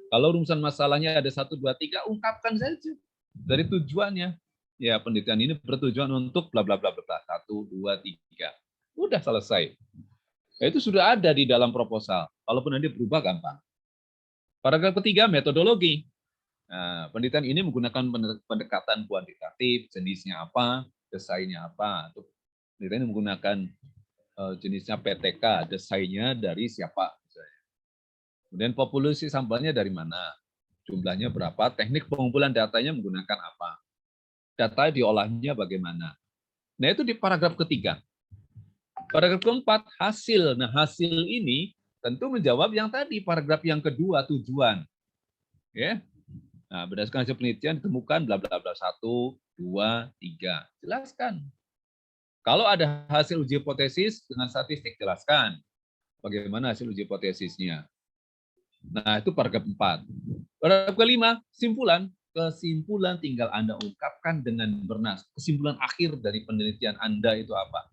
Kalau rumusan masalahnya ada 1, 2, 3, ungkapkan saja dari tujuannya. Ya, penelitian ini bertujuan untuk bla bla bla bla 1, 2, 3. Udah selesai. Itu sudah ada di dalam proposal. Kalaupun nanti berubah gampang. Paragraf ketiga, metodologi. Nah, penelitian ini menggunakan pendekatan kuantitatif, jenisnya apa, desainnya apa. Untuk penelitian ini menggunakan jenisnya PTK, desainnya dari siapa. Misalnya. Kemudian populasi sampelnya dari mana, jumlahnya berapa, teknik pengumpulan datanya menggunakan apa. Data diolahnya bagaimana. Nah, itu di paragraf ketiga. Paragraf keempat, hasil. Nah, hasil ini tentu menjawab yang tadi, paragraf yang kedua, tujuan. Ya. Nah, berdasarkan hasil penelitian ditemukan bla bla bla 1, 2, 3. Jelaskan. Kalau ada hasil uji hipotesis dengan statistik, jelaskan bagaimana hasil uji hipotesisnya. Nah, itu paragraf 4. Paragraf kelima, simpulan. Kesimpulan tinggal Anda ungkapkan dengan bernas. Kesimpulan akhir dari penelitian Anda itu apa?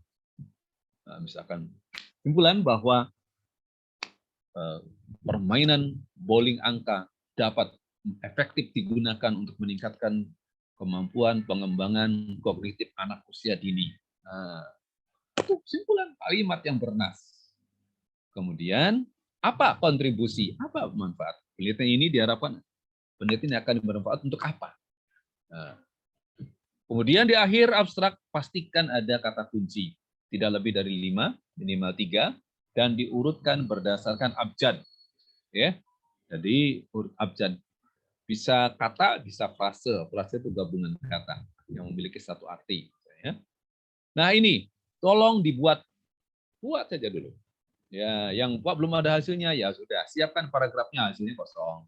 Nah, misalkan kesimpulan bahwa permainan bowling angka dapat efektif digunakan untuk meningkatkan kemampuan pengembangan kognitif anak usia dini. Nah, itu kesimpulan kalimat yang bernas. Kemudian, apa kontribusi, apa manfaat? Penelitian ini diharapkan penelitian akan bermanfaat untuk apa? Nah, Kemudian di akhir abstrak pastikan ada kata kunci. Tidak lebih dari 5, minimal 3, dan diurutkan berdasarkan abjad. Ya. Jadi abjad bisa kata, bisa frase. Frase itu gabungan kata yang memiliki satu arti. Ya. Nah ini, tolong buat saja dulu. Ya, yang buat belum ada hasilnya, ya sudah. Siapkan paragrafnya, hasilnya kosong.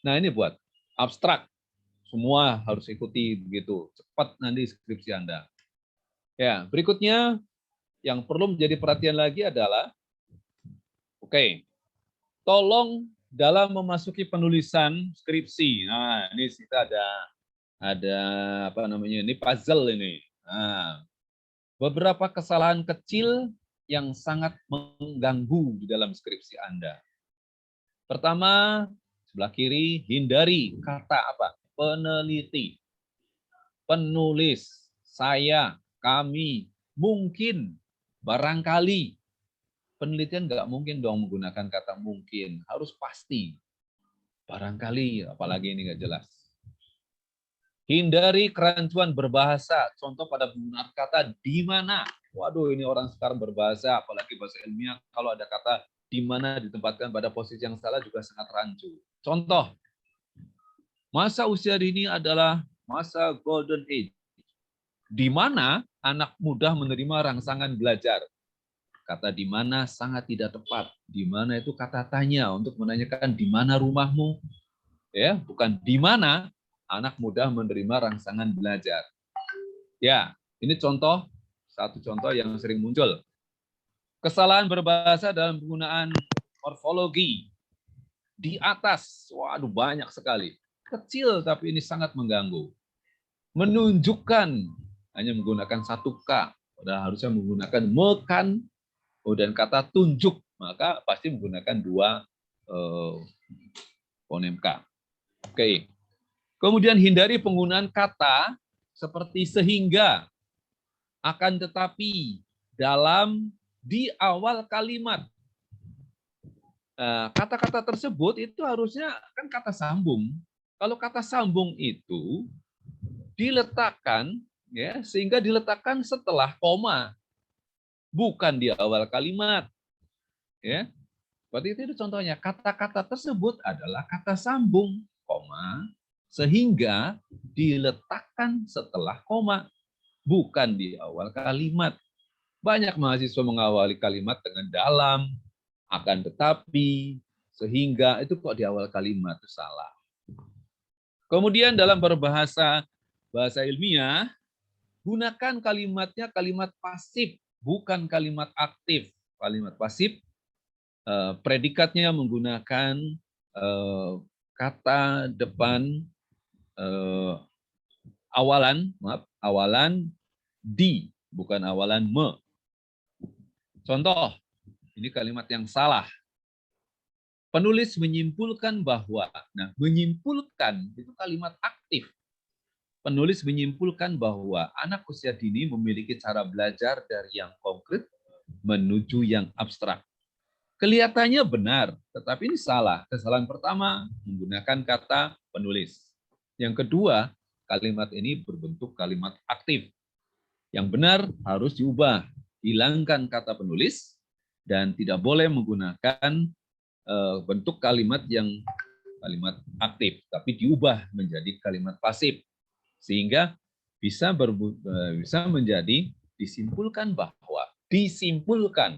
Nah ini buat abstrak. Semua harus ikuti begitu. Cepat nanti skripsi Anda. Ya, berikutnya yang perlu menjadi perhatian lagi adalah, oke, tolong dalam memasuki penulisan skripsi. Nah, ini kita ada apa namanya? Ini puzzle ini. Nah, beberapa kesalahan kecil yang sangat mengganggu di dalam skripsi Anda. Pertama, sebelah kiri, hindari kata apa? Peneliti, penulis, saya, kami, mungkin, barangkali. Penelitian nggak mungkin dong menggunakan kata mungkin, harus pasti. Barangkali, apalagi ini nggak jelas. Hindari kerancuan berbahasa, contoh pada penggunaan kata di mana. Waduh, ini orang sekarang berbahasa, apalagi bahasa ilmiah, kalau ada kata di mana ditempatkan pada posisi yang salah juga sangat rancu. Contoh, masa usia dini adalah masa golden age, di mana anak muda menerima rangsangan belajar. Kata di mana sangat tidak tepat. Di mana itu kata tanya untuk menanyakan di mana rumahmu. Ya, bukan di mana anak muda menerima rangsangan belajar. Ya, ini satu contoh yang sering muncul. Kesalahan berbahasa dalam penggunaan morfologi. Di atas, waduh banyak sekali. Kecil tapi ini sangat mengganggu. Menunjukkan hanya menggunakan satu K, padahal harusnya menggunakan mekan, dan kata tunjuk, maka pasti menggunakan 2 fonem K. Oke. Kemudian hindari penggunaan kata seperti sehingga, akan tetapi, dalam, di awal kalimat. Kata-kata tersebut itu harusnya kan kata sambung. Kalau kata sambung itu diletakkan, ya, sehingga diletakkan setelah koma, bukan di awal kalimat. Ya, seperti itu contohnya. Kata-kata tersebut adalah kata sambung, koma, sehingga diletakkan setelah koma, bukan di awal kalimat. Banyak mahasiswa mengawali kalimat dengan dalam, akan tetapi, sehingga, itu kok di awal kalimat, itu salah. Kemudian dalam berbahasa bahasa ilmiah, gunakan kalimatnya kalimat pasif, bukan kalimat aktif. Kalimat pasif, predikatnya menggunakan kata depan awalan di, bukan awalan me. Contoh, ini kalimat yang salah. Penulis menyimpulkan bahwa, nah menyimpulkan itu kalimat aktif. Penulis menyimpulkan bahwa anak usia dini memiliki cara belajar dari yang konkret menuju yang abstrak. Kelihatannya benar, tetapi ini salah. Kesalahan pertama, menggunakan kata penulis. Yang kedua, kalimat ini berbentuk kalimat aktif. Yang benar harus diubah. Hilangkan kata penulis dan tidak boleh menggunakan bentuk kalimat yang kalimat aktif, tapi diubah menjadi kalimat pasif. Sehingga bisa menjadi disimpulkan bahwa, disimpulkan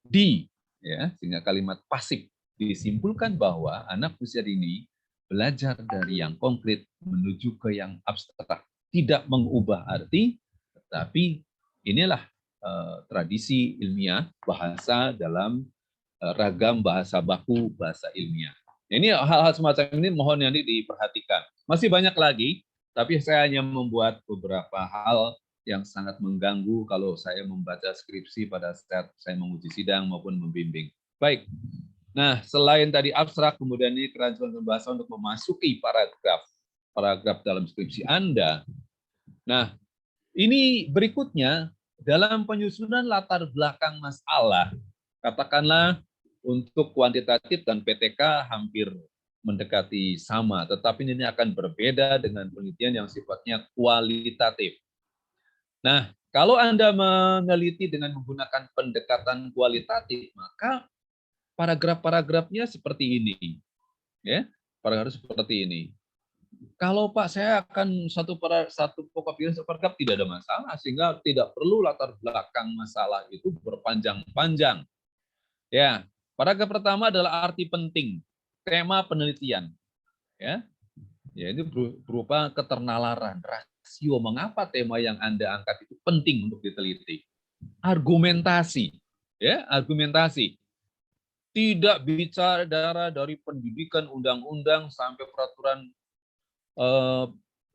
di, ya, sehingga kalimat pasif disimpulkan bahwa anak usia dini belajar dari yang konkret menuju ke yang abstrak, tidak mengubah arti, tetapi inilah tradisi ilmiah bahasa dalam ragam bahasa baku bahasa ilmiah. Ini hal-hal semacam ini mohon nanti diperhatikan. Masih banyak lagi, tapi saya hanya membuat beberapa hal yang sangat mengganggu kalau saya membaca skripsi pada saat saya menguji sidang maupun membimbing. Baik. Nah, selain tadi abstrak, kemudian ini kerancuan bahasa untuk memasuki paragraf dalam skripsi Anda. Nah, ini berikutnya dalam penyusunan latar belakang masalah, katakanlah untuk kuantitatif dan PTK hampir mendekati sama, tetapi ini akan berbeda dengan penelitian yang sifatnya kualitatif. Nah, kalau Anda meneliti dengan menggunakan pendekatan kualitatif, maka paragraf-paragrafnya seperti ini. Ya, paragraf seperti ini. Kalau Pak, saya akan satu pokok bilang paragraf tidak ada masalah, sehingga tidak perlu latar belakang masalah itu berpanjang-panjang. Ya, paragraf pertama adalah arti penting, tema penelitian. Ya, ini berupa keternalan, rasio mengapa tema yang Anda angkat itu penting untuk diteliti. Argumentasi, ya, argumentasi. Tidak bicara dari pendidikan, undang-undang sampai peraturan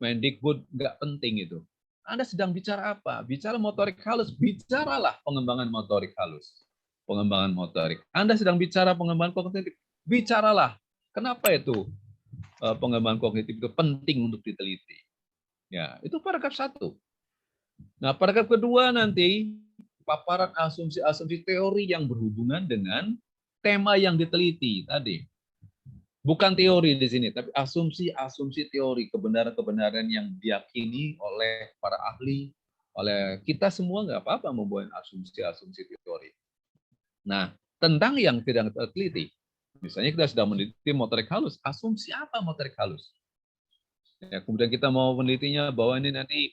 Mendikbud, nggak penting itu. Anda sedang bicara apa? Bicara motorik halus, bicaralah pengembangan motorik halus. Pengembangan motorik. Anda sedang bicara pengembangan kognitif, bicaralah. Kenapa itu pengembangan kognitif itu penting untuk diteliti? Ya, itu paragraf 1. Nah, paragraf kedua nanti paparan asumsi-asumsi teori yang berhubungan dengan tema yang diteliti tadi. Bukan teori di sini, tapi asumsi-asumsi teori, kebenaran-kebenaran yang diyakini oleh para ahli, oleh kita semua nggak apa-apa membuat asumsi-asumsi teori. Nah, tentang yang tidak terteliti, misalnya kita sudah meneliti motorik halus, asumsi apa motorik halus? Ya, kemudian kita mau menelitinya bahwa ini nanti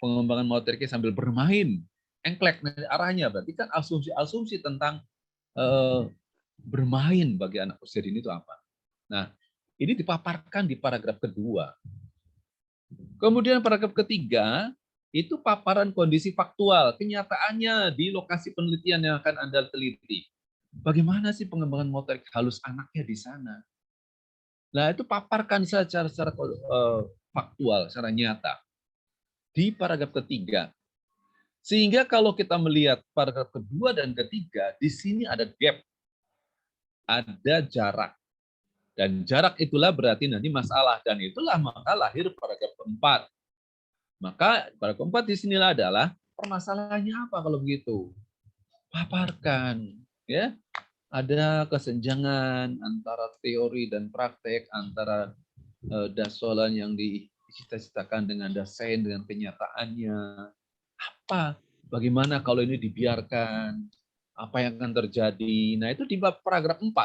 pengembangan motoriknya sambil bermain, engklek arahnya, berarti kan asumsi-asumsi tentang bermain bagi anak usia dini itu apa? Nah, ini dipaparkan di paragraf kedua. Kemudian paragraf ketiga, itu paparan kondisi faktual, kenyataannya di lokasi penelitian yang akan Anda teliti. Bagaimana sih pengembangan motorik halus anaknya di sana? Nah, itu paparkan secara faktual, secara nyata. Di paragraf ketiga. Sehingga kalau kita melihat paragraf kedua dan ketiga, di sini ada gap. Ada jarak. Dan jarak itulah berarti nanti masalah. Dan itulah maka lahir paragraf keempat. Maka paragraf keempat di sinilah adalah permasalahannya apa kalau begitu? Paparkan. Ya, ada kesenjangan antara teori dan praktek, antara dasolan yang dicita-citakan dengan dasain, dengan kenyataannya. Apa? Bagaimana kalau ini dibiarkan? Apa yang akan terjadi? Nah, itu di bab paragraf 4.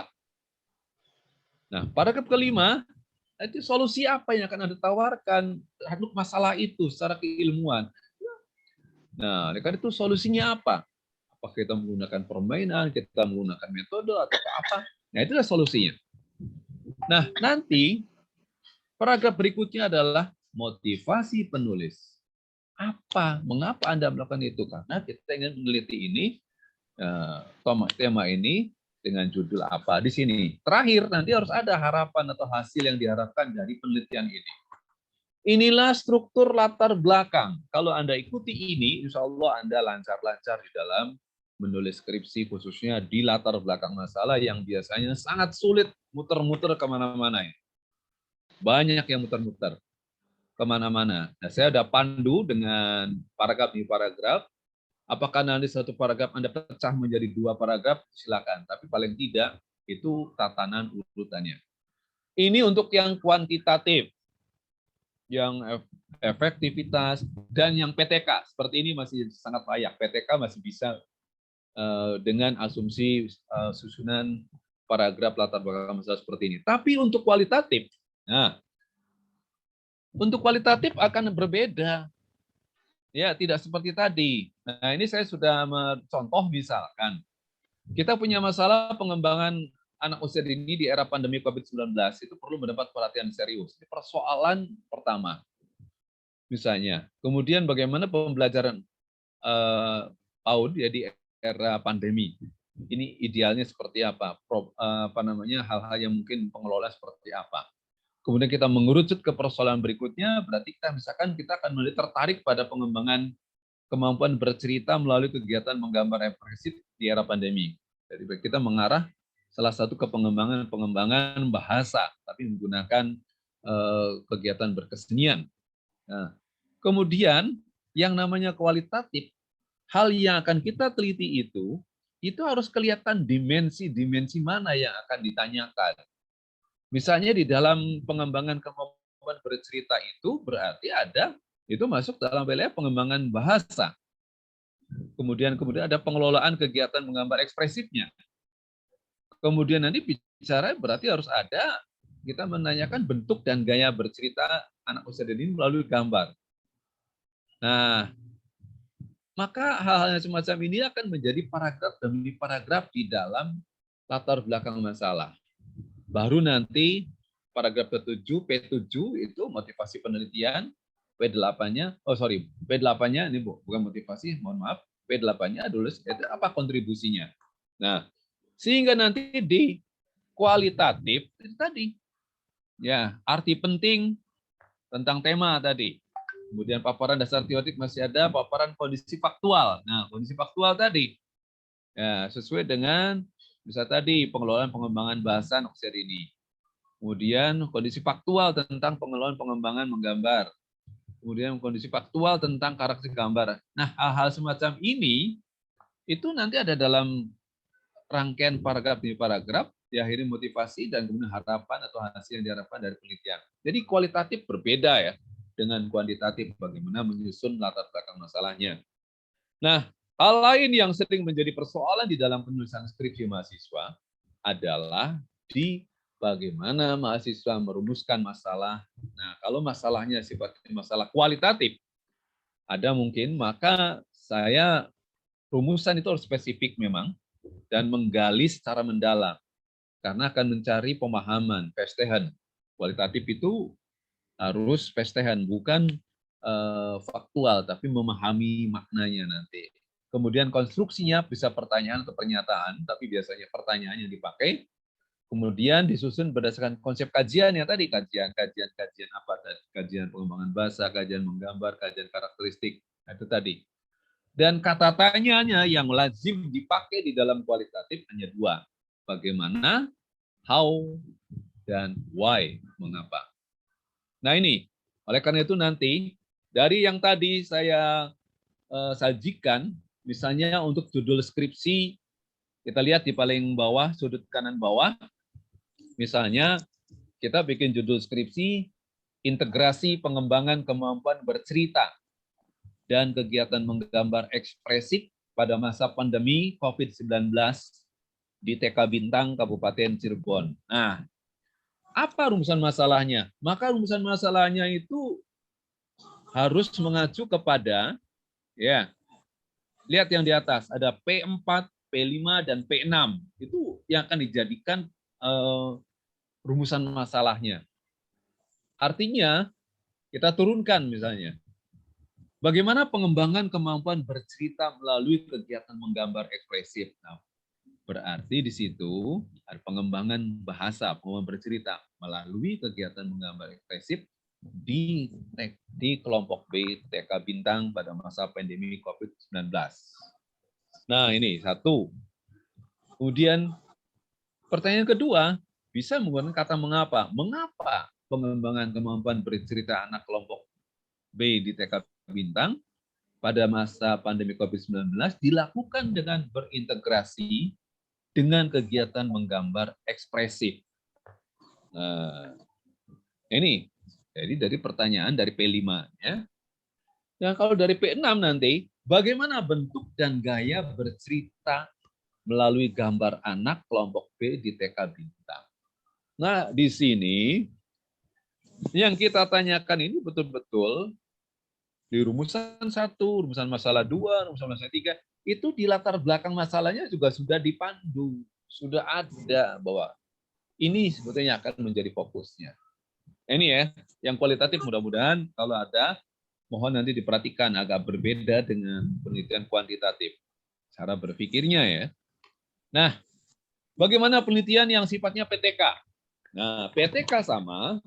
Nah, paragraf kelima, itu solusi apa yang akan Anda tawarkan terhadap masalah itu secara keilmuan. Nah, kan itu solusinya apa? Apakah kita menggunakan permainan, kita menggunakan metode, atau apa? Nah, itulah solusinya. Nah, nanti paragraf berikutnya adalah motivasi penulis. Apa? Mengapa Anda melakukan itu? Karena kita ingin meneliti ini, tema ini dengan judul apa di sini. Terakhir, nanti harus ada harapan atau hasil yang diharapkan dari penelitian ini. Inilah struktur latar belakang. Kalau Anda ikuti ini, insya Allah Anda lancar-lancar di dalam menulis skripsi, khususnya di latar belakang masalah yang biasanya sangat sulit, muter-muter kemana-mana. Banyak yang muter-muter kemana-mana. Nah, saya ada pandu dengan paragraf demi paragraf. Apakah nanti satu paragraf Anda pecah menjadi 2 paragraf? Silakan. Tapi paling tidak, itu tatanan urutannya. Ini untuk yang kuantitatif, yang efektivitas, dan yang PTK. Seperti ini masih sangat layak. PTK masih bisa dengan asumsi susunan paragraf latar belakang masalah seperti ini. Tapi untuk kualitatif, nah, untuk kualitatif akan berbeda. Ya, tidak seperti tadi. Nah, ini saya sudah contoh misalkan. Kita punya masalah pengembangan anak usia dini di era pandemi COVID-19. Itu perlu mendapat perhatian serius. Ini persoalan pertama. Misalnya. Kemudian bagaimana pembelajaran PAUD ya di era pandemi. Ini idealnya seperti apa? Hal-hal yang mungkin pengelola seperti apa. Kemudian kita mengerucut ke persoalan berikutnya, berarti kita misalkan kita akan mulai tertarik pada pengembangan kemampuan bercerita melalui kegiatan menggambar ekspresif di era pandemi. Jadi kita mengarah salah satu ke pengembangan bahasa, tapi menggunakan kegiatan berkesenian. Nah, kemudian yang namanya kualitatif, hal yang akan kita teliti itu harus kelihatan dimensi-dimensi mana yang akan ditanyakan. Misalnya di dalam pengembangan kemampuan bercerita itu berarti itu masuk dalam wilayah pengembangan bahasa. Kemudian ada pengelolaan kegiatan menggambar ekspresifnya. Kemudian nanti bicara berarti harus ada kita menanyakan bentuk dan gaya bercerita anak usia dini melalui gambar. Nah, maka hal-hal yang semacam ini akan menjadi paragraf demi paragraf di dalam latar belakang masalah. Baru nanti paragraf ke-7, P7 itu motivasi penelitian, P8-nya, P8-nya ini bukan motivasi, mohon maaf, P8-nya adalah apa kontribusinya. Nah, sehingga nanti di kualitatif itu tadi, ya arti penting tentang tema tadi. Kemudian paparan dasar teorik masih ada paparan kondisi faktual. Nah, kondisi faktual tadi ya sesuai dengan bisa tadi pengelolaan pengembangan bahasa anak usia dini. Kemudian kondisi faktual tentang pengelolaan pengembangan menggambar. Kemudian kondisi faktual tentang karakter gambar. Nah, hal-hal semacam ini itu nanti ada dalam rangkaian paragraf demi paragraf, diakhiri motivasi dan kemudian harapan atau hasil yang diharapkan dari penelitian. Jadi kualitatif berbeda ya dengan kuantitatif bagaimana menyusun latar belakang masalahnya. Nah, hal lain yang sering menjadi persoalan di dalam penulisan skripsi mahasiswa adalah di bagaimana mahasiswa merumuskan masalah. Nah, kalau masalahnya sifatnya masalah kualitatif, ada mungkin, maka saya rumusan itu harus spesifik memang, dan menggali secara mendalam. Karena akan mencari pemahaman, pestehan. Kualitatif itu harus pestehan, bukan faktual, tapi memahami maknanya nanti. Kemudian konstruksinya bisa pertanyaan atau pernyataan, tapi biasanya pertanyaan yang dipakai. Kemudian disusun berdasarkan konsep kajian ya tadi, kajian apa tadi? Kajian pengembangan bahasa, kajian menggambar, kajian karakteristik, itu tadi. Dan kata tanyanya yang lazim dipakai di dalam kualitatif hanya dua. Bagaimana, how, dan why, mengapa. Nah ini, oleh karena itu nanti, dari yang tadi saya sajikan, misalnya untuk judul skripsi, kita lihat di paling bawah, sudut kanan bawah, misalnya kita bikin judul skripsi, integrasi pengembangan kemampuan bercerita dan kegiatan menggambar ekspresif pada masa pandemi COVID-19 di TK Bintang, Kabupaten Cirebon. Nah, apa rumusan masalahnya? Maka rumusan masalahnya itu harus mengacu kepada, ya, lihat yang di atas, ada P4, P5, dan P6. Itu yang akan dijadikan rumusan masalahnya. Artinya, kita turunkan misalnya, bagaimana pengembangan kemampuan bercerita melalui kegiatan menggambar ekspresif. Nah, berarti di situ ada pengembangan bahasa, pengembangan bercerita melalui kegiatan menggambar ekspresif di kelompok B TK Bintang pada masa pandemi COVID-19. Nah, ini satu. Kemudian pertanyaan kedua, bisa menggunakan kata mengapa. Mengapa pengembangan kemampuan bercerita anak kelompok B di TK Bintang pada masa pandemi COVID-19 dilakukan dengan berintegrasi dengan kegiatan menggambar ekspresif. Nah, ini jadi dari pertanyaan dari P5 ya. Nah, kalau dari P6 nanti, bagaimana bentuk dan gaya bercerita melalui gambar anak kelompok B di TK Bintang. Nah, di sini yang kita tanyakan ini betul-betul di rumusan 1, rumusan masalah 2, rumusan masalah 3, itu di latar belakang masalahnya juga sudah dipandu, sudah ada bahwa ini sebetulnya akan menjadi fokusnya. Ini ya, yang kualitatif mudah-mudahan kalau ada, mohon nanti diperhatikan agak berbeda dengan penelitian kuantitatif. Cara berpikirnya ya. Nah, bagaimana penelitian yang sifatnya PTK? Nah, PTK sama,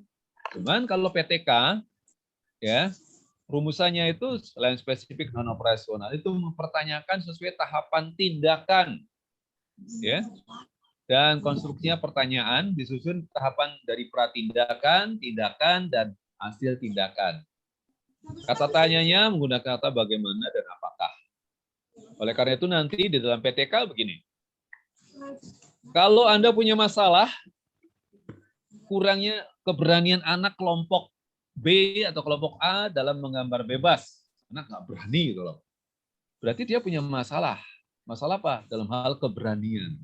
cuman kalau PTK, ya, rumusannya itu selain spesifik non operasional itu mempertanyakan sesuai tahapan tindakan, ya, dan konstruksinya pertanyaan disusun tahapan dari pratindakan, tindakan, dan hasil tindakan. Kata tanyanya menggunakan kata bagaimana dan apakah. Oleh karena itu nanti di dalam PTK begini, kalau Anda punya masalah, kurangnya keberanian anak kelompok B atau kelompok A dalam menggambar bebas. Anak nggak berani gitu loh. Berarti dia punya masalah. Masalah apa? Dalam hal keberanian.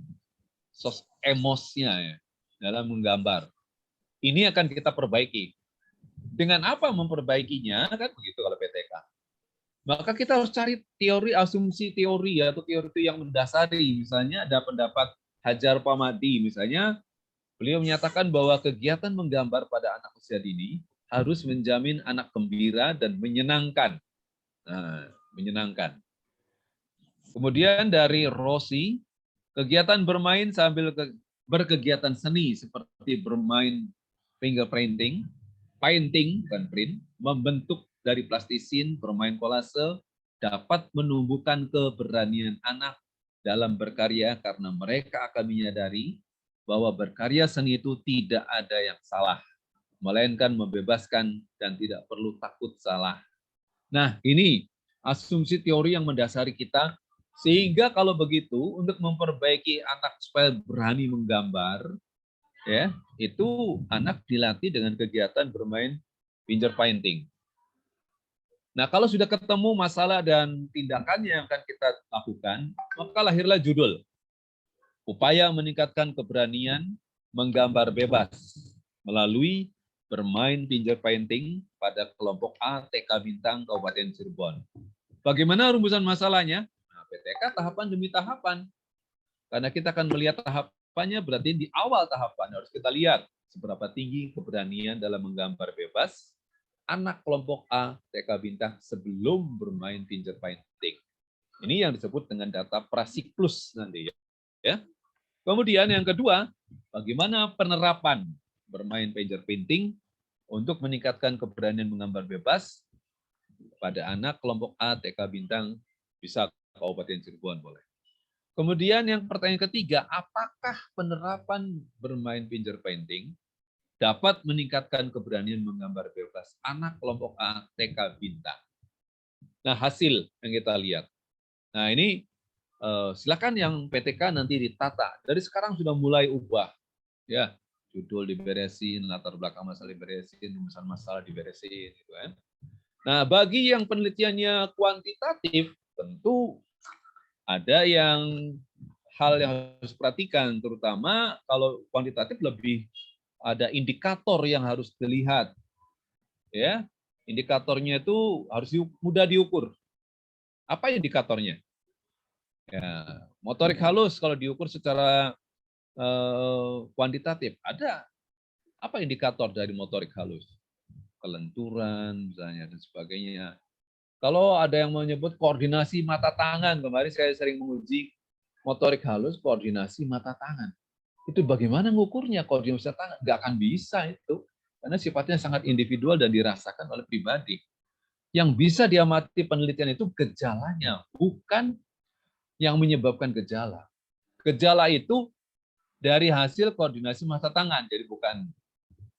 Emosinya ya, dalam menggambar. Ini akan kita perbaiki. Dengan apa memperbaikinya? Kan begitu kalau PTK. Maka kita harus cari teori, asumsi teori atau teori itu yang mendasari. Misalnya ada pendapat Hajar Pamadi, misalnya beliau menyatakan bahwa kegiatan menggambar pada anak usia dini harus menjamin anak gembira dan menyenangkan. Nah, menyenangkan. Kemudian dari Rossi, kegiatan bermain sambil berkegiatan seni seperti bermain fingerprinting, painting, bukan print, membentuk dari plastisin, bermain kolase, dapat menumbuhkan keberanian anak dalam berkarya karena mereka akan menyadari bahwa berkarya seni itu tidak ada yang salah, melainkan membebaskan dan tidak perlu takut salah. Nah, ini asumsi teori yang mendasari kita, sehingga kalau begitu untuk memperbaiki anak supaya berani menggambar, ya, itu anak dilatih dengan kegiatan bermain finger painting. Nah, kalau sudah ketemu masalah dan tindakannya yang akan kita lakukan, maka lahirlah judul. Upaya meningkatkan keberanian menggambar bebas melalui bermain finger painting pada kelompok A TK Bintang Kabupaten Cirebon. Bagaimana rumusan masalahnya? Nah, PTK tahapan demi tahapan. Karena kita akan melihat tahapannya, berarti di awal tahapan harus kita lihat seberapa tinggi keberanian dalam menggambar bebas anak kelompok A TK Bintang sebelum bermain finger painting. Ini yang disebut dengan data prasiklus nanti ya. Kemudian yang kedua, bagaimana penerapan bermain finger painting untuk meningkatkan keberanian menggambar bebas pada anak kelompok A TK Bintang bisa Kabupaten Cirebon boleh. Kemudian yang pertanyaan ketiga, apakah penerapan bermain finger painting dapat meningkatkan keberanian menggambar bebas anak kelompok A TK Bintang? Nah, hasil yang kita lihat. Nah, ini silakan yang PTK nanti ditata. Dari sekarang sudah mulai ubah. Ya, judul diberesin, latar belakang masalah diberesin, rumusan masalah diberesin. Gitu kan. Nah, bagi yang penelitiannya kuantitatif, tentu ada hal yang harus perhatikan, terutama kalau kuantitatif lebih ada indikator yang harus dilihat, ya. Indikatornya itu harus mudah diukur. Apa indikatornya? Ya, motorik halus kalau diukur secara kuantitatif ada. Apa indikator dari motorik halus? Kelenturan, misalnya dan sebagainya. Kalau ada yang menyebut koordinasi mata tangan, kemarin saya sering menguji motorik halus, koordinasi mata tangan. Itu bagaimana ngukurnya koordinasi tangan? Nggak akan bisa itu. Karena sifatnya sangat individual dan dirasakan oleh pribadi. Yang bisa diamati penelitian itu gejalanya, bukan yang menyebabkan gejala. Gejala itu dari hasil koordinasi mata tangan, jadi bukan.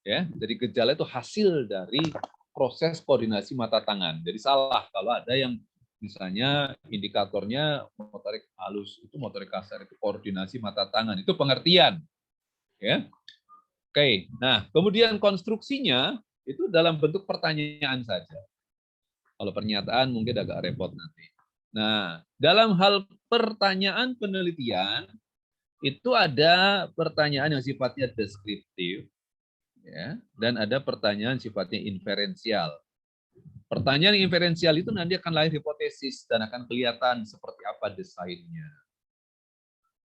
Ya, jadi gejala itu hasil dari proses koordinasi mata tangan. Jadi salah kalau ada yang misalnya indikatornya motorik halus, itu motorik kasar, itu koordinasi mata tangan, itu pengertian. Ya. Oke, nah kemudian konstruksinya itu dalam bentuk pertanyaan saja. Kalau pernyataan mungkin agak repot nanti. Nah, dalam hal pertanyaan penelitian, itu ada pertanyaan yang sifatnya deskriptif, ya, dan ada pertanyaan sifatnya inferensial. Pertanyaan inferensial itu nanti akan lahir hipotesis dan akan kelihatan seperti apa desainnya.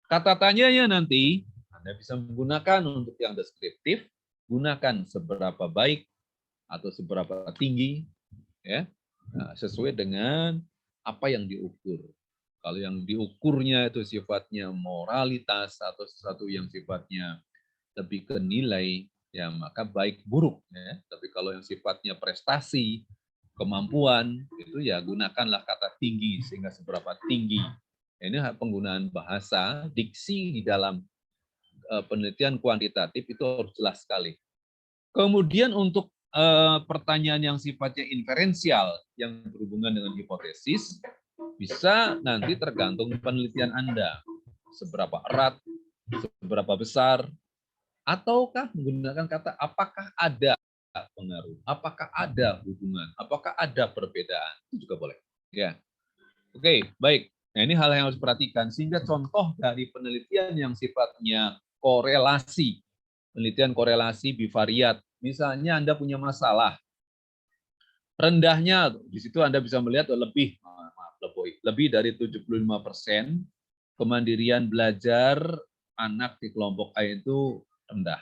Kata tanyanya nanti Anda bisa menggunakan untuk yang deskriptif, gunakan seberapa baik atau seberapa tinggi, ya, nah, sesuai dengan apa yang diukur. Kalau yang diukurnya itu sifatnya moralitas atau sesuatu yang sifatnya lebih ke nilai, ya maka baik buruk. Ya. Tapi kalau yang sifatnya prestasi, kemampuan, itu ya gunakanlah kata tinggi, sehingga seberapa tinggi. Ini penggunaan bahasa, diksi di dalam penelitian kuantitatif itu harus jelas sekali. Kemudian untuk pertanyaan yang sifatnya inferensial, yang berhubungan dengan hipotesis, bisa nanti tergantung penelitian Anda. Seberapa erat, seberapa besar, Ataukah menggunakan kata apakah ada pengaruh, apakah ada hubungan, apakah ada perbedaan, itu juga boleh. Ya, oke, baik. Nah, ini hal yang harus diperhatikan sehingga contoh dari penelitian yang sifatnya korelasi, penelitian korelasi bivariat. Misalnya Anda punya masalah, rendahnya di situ Anda bisa melihat lebih dari 75% kemandirian belajar anak di kelompok A itu rendah.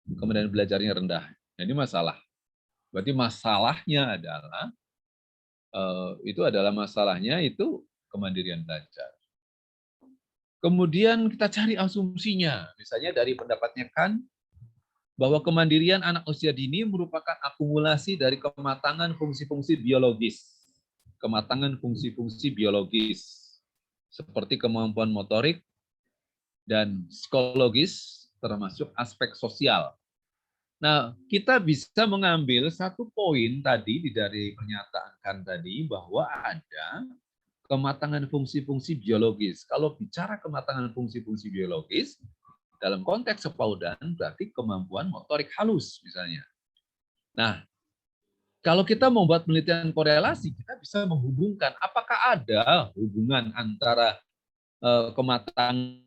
Kemandirian belajarnya rendah. Nah, ini masalah. Berarti masalahnya adalah masalahnya itu kemandirian belajar. Kemudian kita cari asumsinya. Misalnya dari pendapatnya Kant, bahwa kemandirian anak usia dini merupakan akumulasi dari kematangan fungsi-fungsi biologis. Kematangan fungsi-fungsi biologis, seperti kemampuan motorik dan psikologis, termasuk aspek sosial. Nah, kita bisa mengambil satu poin tadi dari pernyataan Kant tadi, bahwa ada kematangan fungsi-fungsi biologis. Kalau bicara kematangan fungsi-fungsi biologis, dalam konteks sepaudan berarti kemampuan motorik halus misalnya. Nah, kalau kita membuat penelitian korelasi, kita bisa menghubungkan apakah ada hubungan antara kematangan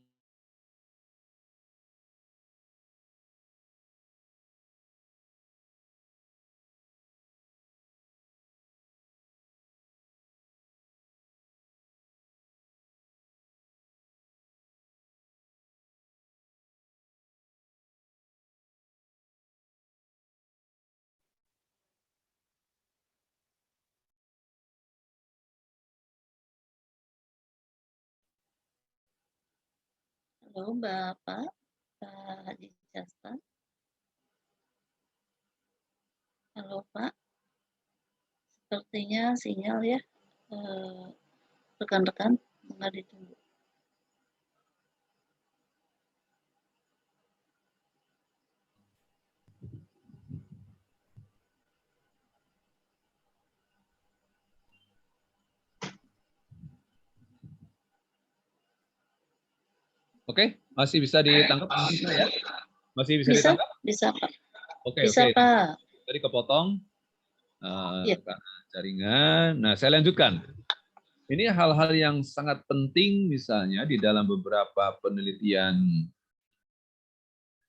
Halo Bapak, Pak Haji Jastan. Halo Pak, sepertinya sinyal ya, rekan-rekan nggak ditunggu. Oke, masih bisa ditangkap ya? Masih bisa ditangkap? Bisa Pak. Oke. Pak. Tadi kepotong Ya. karena jaringan. Nah, saya lanjutkan. Ini hal-hal yang sangat penting misalnya di dalam beberapa penelitian.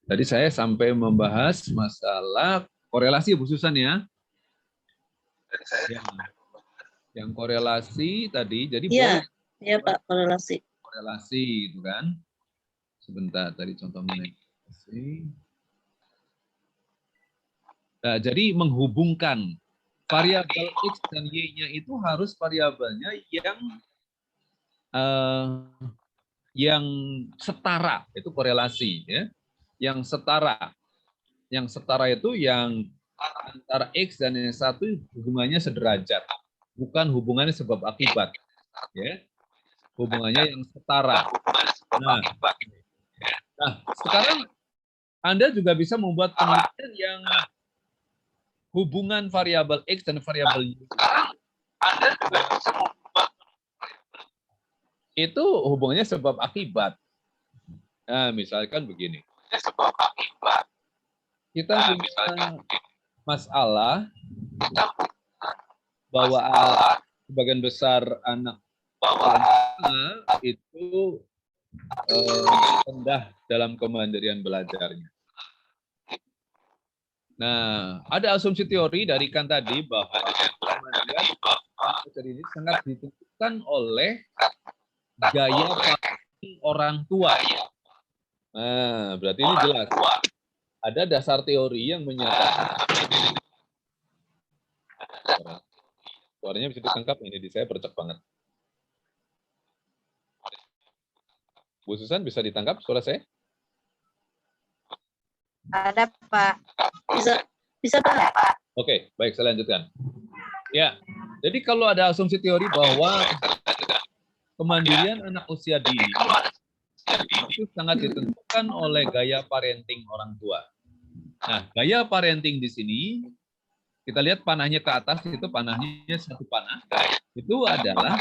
Tadi saya sampai membahas masalah korelasi khususan ya. Yang korelasi tadi, jadi boleh. Iya Pak, korelasi. Korelasi itu kan. Sebentar, tadi contohnya. Nah, jadi menghubungkan variabel X dan Y-nya itu harus variabelnya yang setara, itu korelasi ya. Yang setara itu yang antara X dan yang satu hubungannya sederajat, bukan hubungannya sebab akibat ya. Hubungannya yang setara. Nah, sekarang Anda juga bisa membuat penelitian yang hubungan variabel X dan variabel Y. Itu hubungannya sebab akibat. Nah, misalkan begini. Kita punya masalah bahwa sebagian besar anak itu rendah dalam kemandirian belajarnya. Nah, ada asumsi teori dari Kant tadi bahwa kemandirian ini sangat ditentukan oleh gaya parenting orang tua. Nah, berarti ini jelas. Ada dasar teori yang menyatakan. Suaranya bisa ditangkap, ini di saya bercek banget. Bu Susan, bisa ditangkap suara saya? Ada Pak. Bisa Pak. Oke, baik, saya lanjutkan. Ya, jadi kalau ada asumsi teori bahwa kemandirian anak usia dini itu sangat ditentukan oleh gaya parenting orang tua. Nah, gaya parenting di sini, kita lihat panahnya ke atas, itu panahnya satu panah. Itu adalah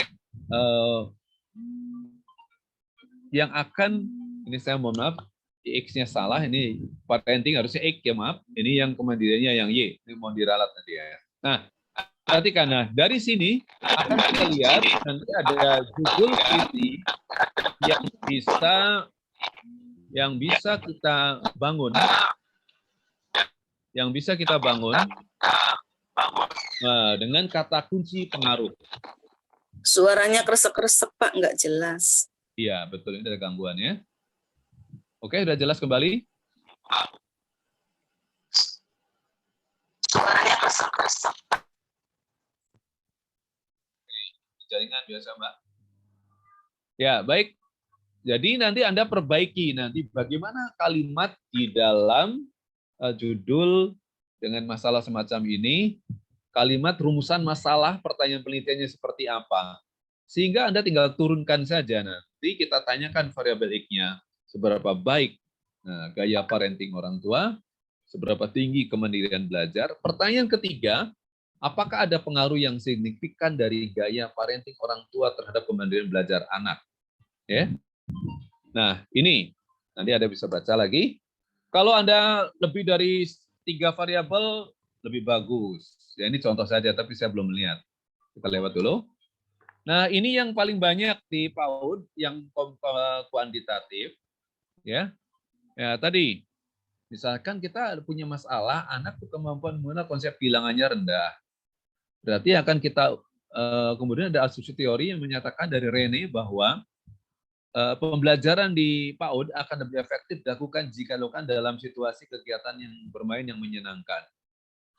yang akan, ini saya mohon maaf, X-nya salah, ini parenting harusnya X ya, maaf. Ini yang kemandiriannya yang Y. Ini mau diralat tadi ya. Nah, perhatikan. Nah, dari sini akan kita lihat nanti ada judul skripsi yang bisa kita bangun. Yang bisa kita bangun dengan kata kunci pengaruh. Suaranya kresek-kresek, Pak, nggak jelas. Iya, betul. Ini ada gangguan ya. Oke, sudah jelas kembali? Suaranya kresek-kresek. Jaringan biasa, Mbak. Ya, baik. Jadi nanti Anda perbaiki nanti bagaimana kalimat di dalam judul dengan masalah semacam ini, kalimat rumusan masalah, pertanyaan penelitiannya seperti apa. Sehingga Anda tinggal turunkan saja. Nanti kita tanyakan variabel X-nya, seberapa baik gaya parenting orang tua, seberapa tinggi kemandirian belajar. Pertanyaan ketiga, apakah ada pengaruh yang signifikan dari gaya parenting orang tua terhadap kemandirian belajar anak? Ya. Nah, ini nanti Anda bisa baca lagi. Kalau Anda lebih dari 3 variabel, lebih bagus. Ya, ini contoh saja, tapi saya belum melihat. Kita lewat dulu. Nah, ini yang paling banyak di PAUD, yang kuantitatif. Ya, tadi, misalkan kita punya masalah, anak kemampuan mengenal konsep bilangannya rendah. Berarti akan kita, kemudian ada asumsi teori yang menyatakan dari Rene bahwa pembelajaran di PAUD akan lebih efektif dilakukan jika dilakukan dalam situasi kegiatan yang bermain yang menyenangkan.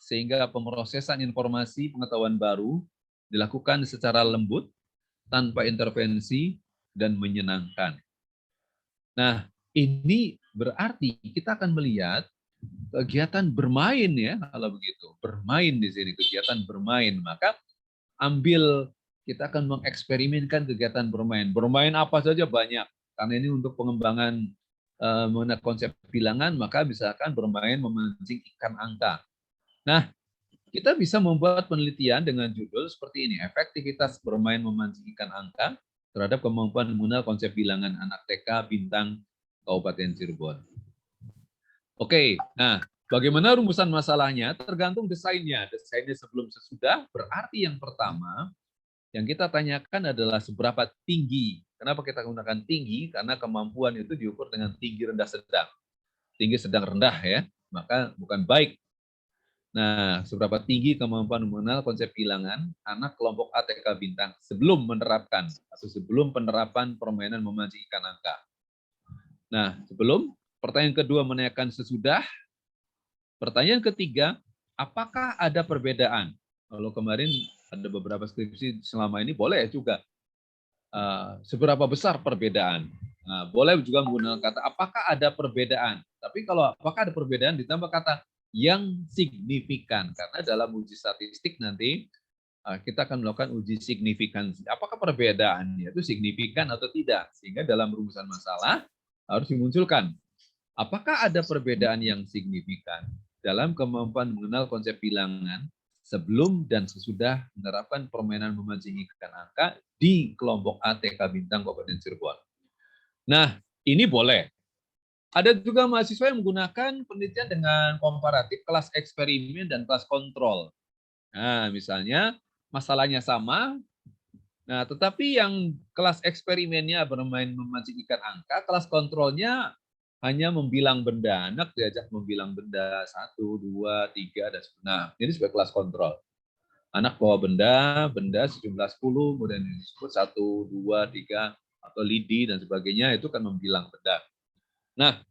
Sehingga pemrosesan informasi pengetahuan baru dilakukan secara lembut, tanpa intervensi, dan menyenangkan. Nah, ini berarti kita akan melihat kegiatan bermain ya, kalau begitu. Bermain di sini, kegiatan bermain. Maka kita akan mengeksperimenkan kegiatan bermain. Bermain apa saja banyak. Karena ini untuk pengembangan mengenai konsep bilangan, maka misalkan bermain memancing ikan angka. Nah, kita bisa membuat penelitian dengan judul seperti ini, efektivitas bermain memancing ikan angka terhadap kemampuan mengenal konsep bilangan anak TK Bintang Kabupaten Cirebon. Oke, nah bagaimana rumusan masalahnya? Tergantung desainnya. Desainnya sebelum sesudah, berarti yang pertama, yang kita tanyakan adalah seberapa tinggi. Kenapa kita gunakan tinggi? Karena kemampuan itu diukur dengan tinggi, rendah, sedang. Tinggi, sedang, rendah ya, maka bukan baik. Nah, seberapa tinggi kemampuan mengenal konsep bilangan anak kelompok ATK Bintang sebelum menerapkan atau sebelum penerapan permainan memancing ikan angka. Nah, sebelum, pertanyaan kedua menanyakan sesudah. Pertanyaan ketiga, apakah ada perbedaan? Kalau kemarin ada beberapa skripsi selama ini boleh juga. Seberapa besar perbedaan? Nah, boleh juga menggunakan kata apakah ada perbedaan. Tapi kalau apakah ada perbedaan ditambah kata yang signifikan. Karena dalam uji statistik nanti kita akan melakukan uji signifikansi. Apakah perbedaannya itu signifikan atau tidak? Sehingga dalam rumusan masalah harus dimunculkan. Apakah ada perbedaan yang signifikan dalam kemampuan mengenal konsep bilangan sebelum dan sesudah menerapkan permainan memancing ikan angka di kelompok ATK Bintang Kabupaten Cirebon. Nah, ini boleh. Ada juga mahasiswa yang menggunakan penelitian dengan komparatif kelas eksperimen dan kelas kontrol. Nah, misalnya masalahnya sama, nah tetapi yang kelas eksperimennya bermain memancing ikan angka, kelas kontrolnya hanya membilang benda. Anak diajak membilang benda 1, 2, 3, dan nah, ini sebagai kelas kontrol. Anak bawa benda sejumlah 10, kemudian disebut 1, 2, 3, atau lidi, dan sebagainya, itu kan membilang benda. Nah,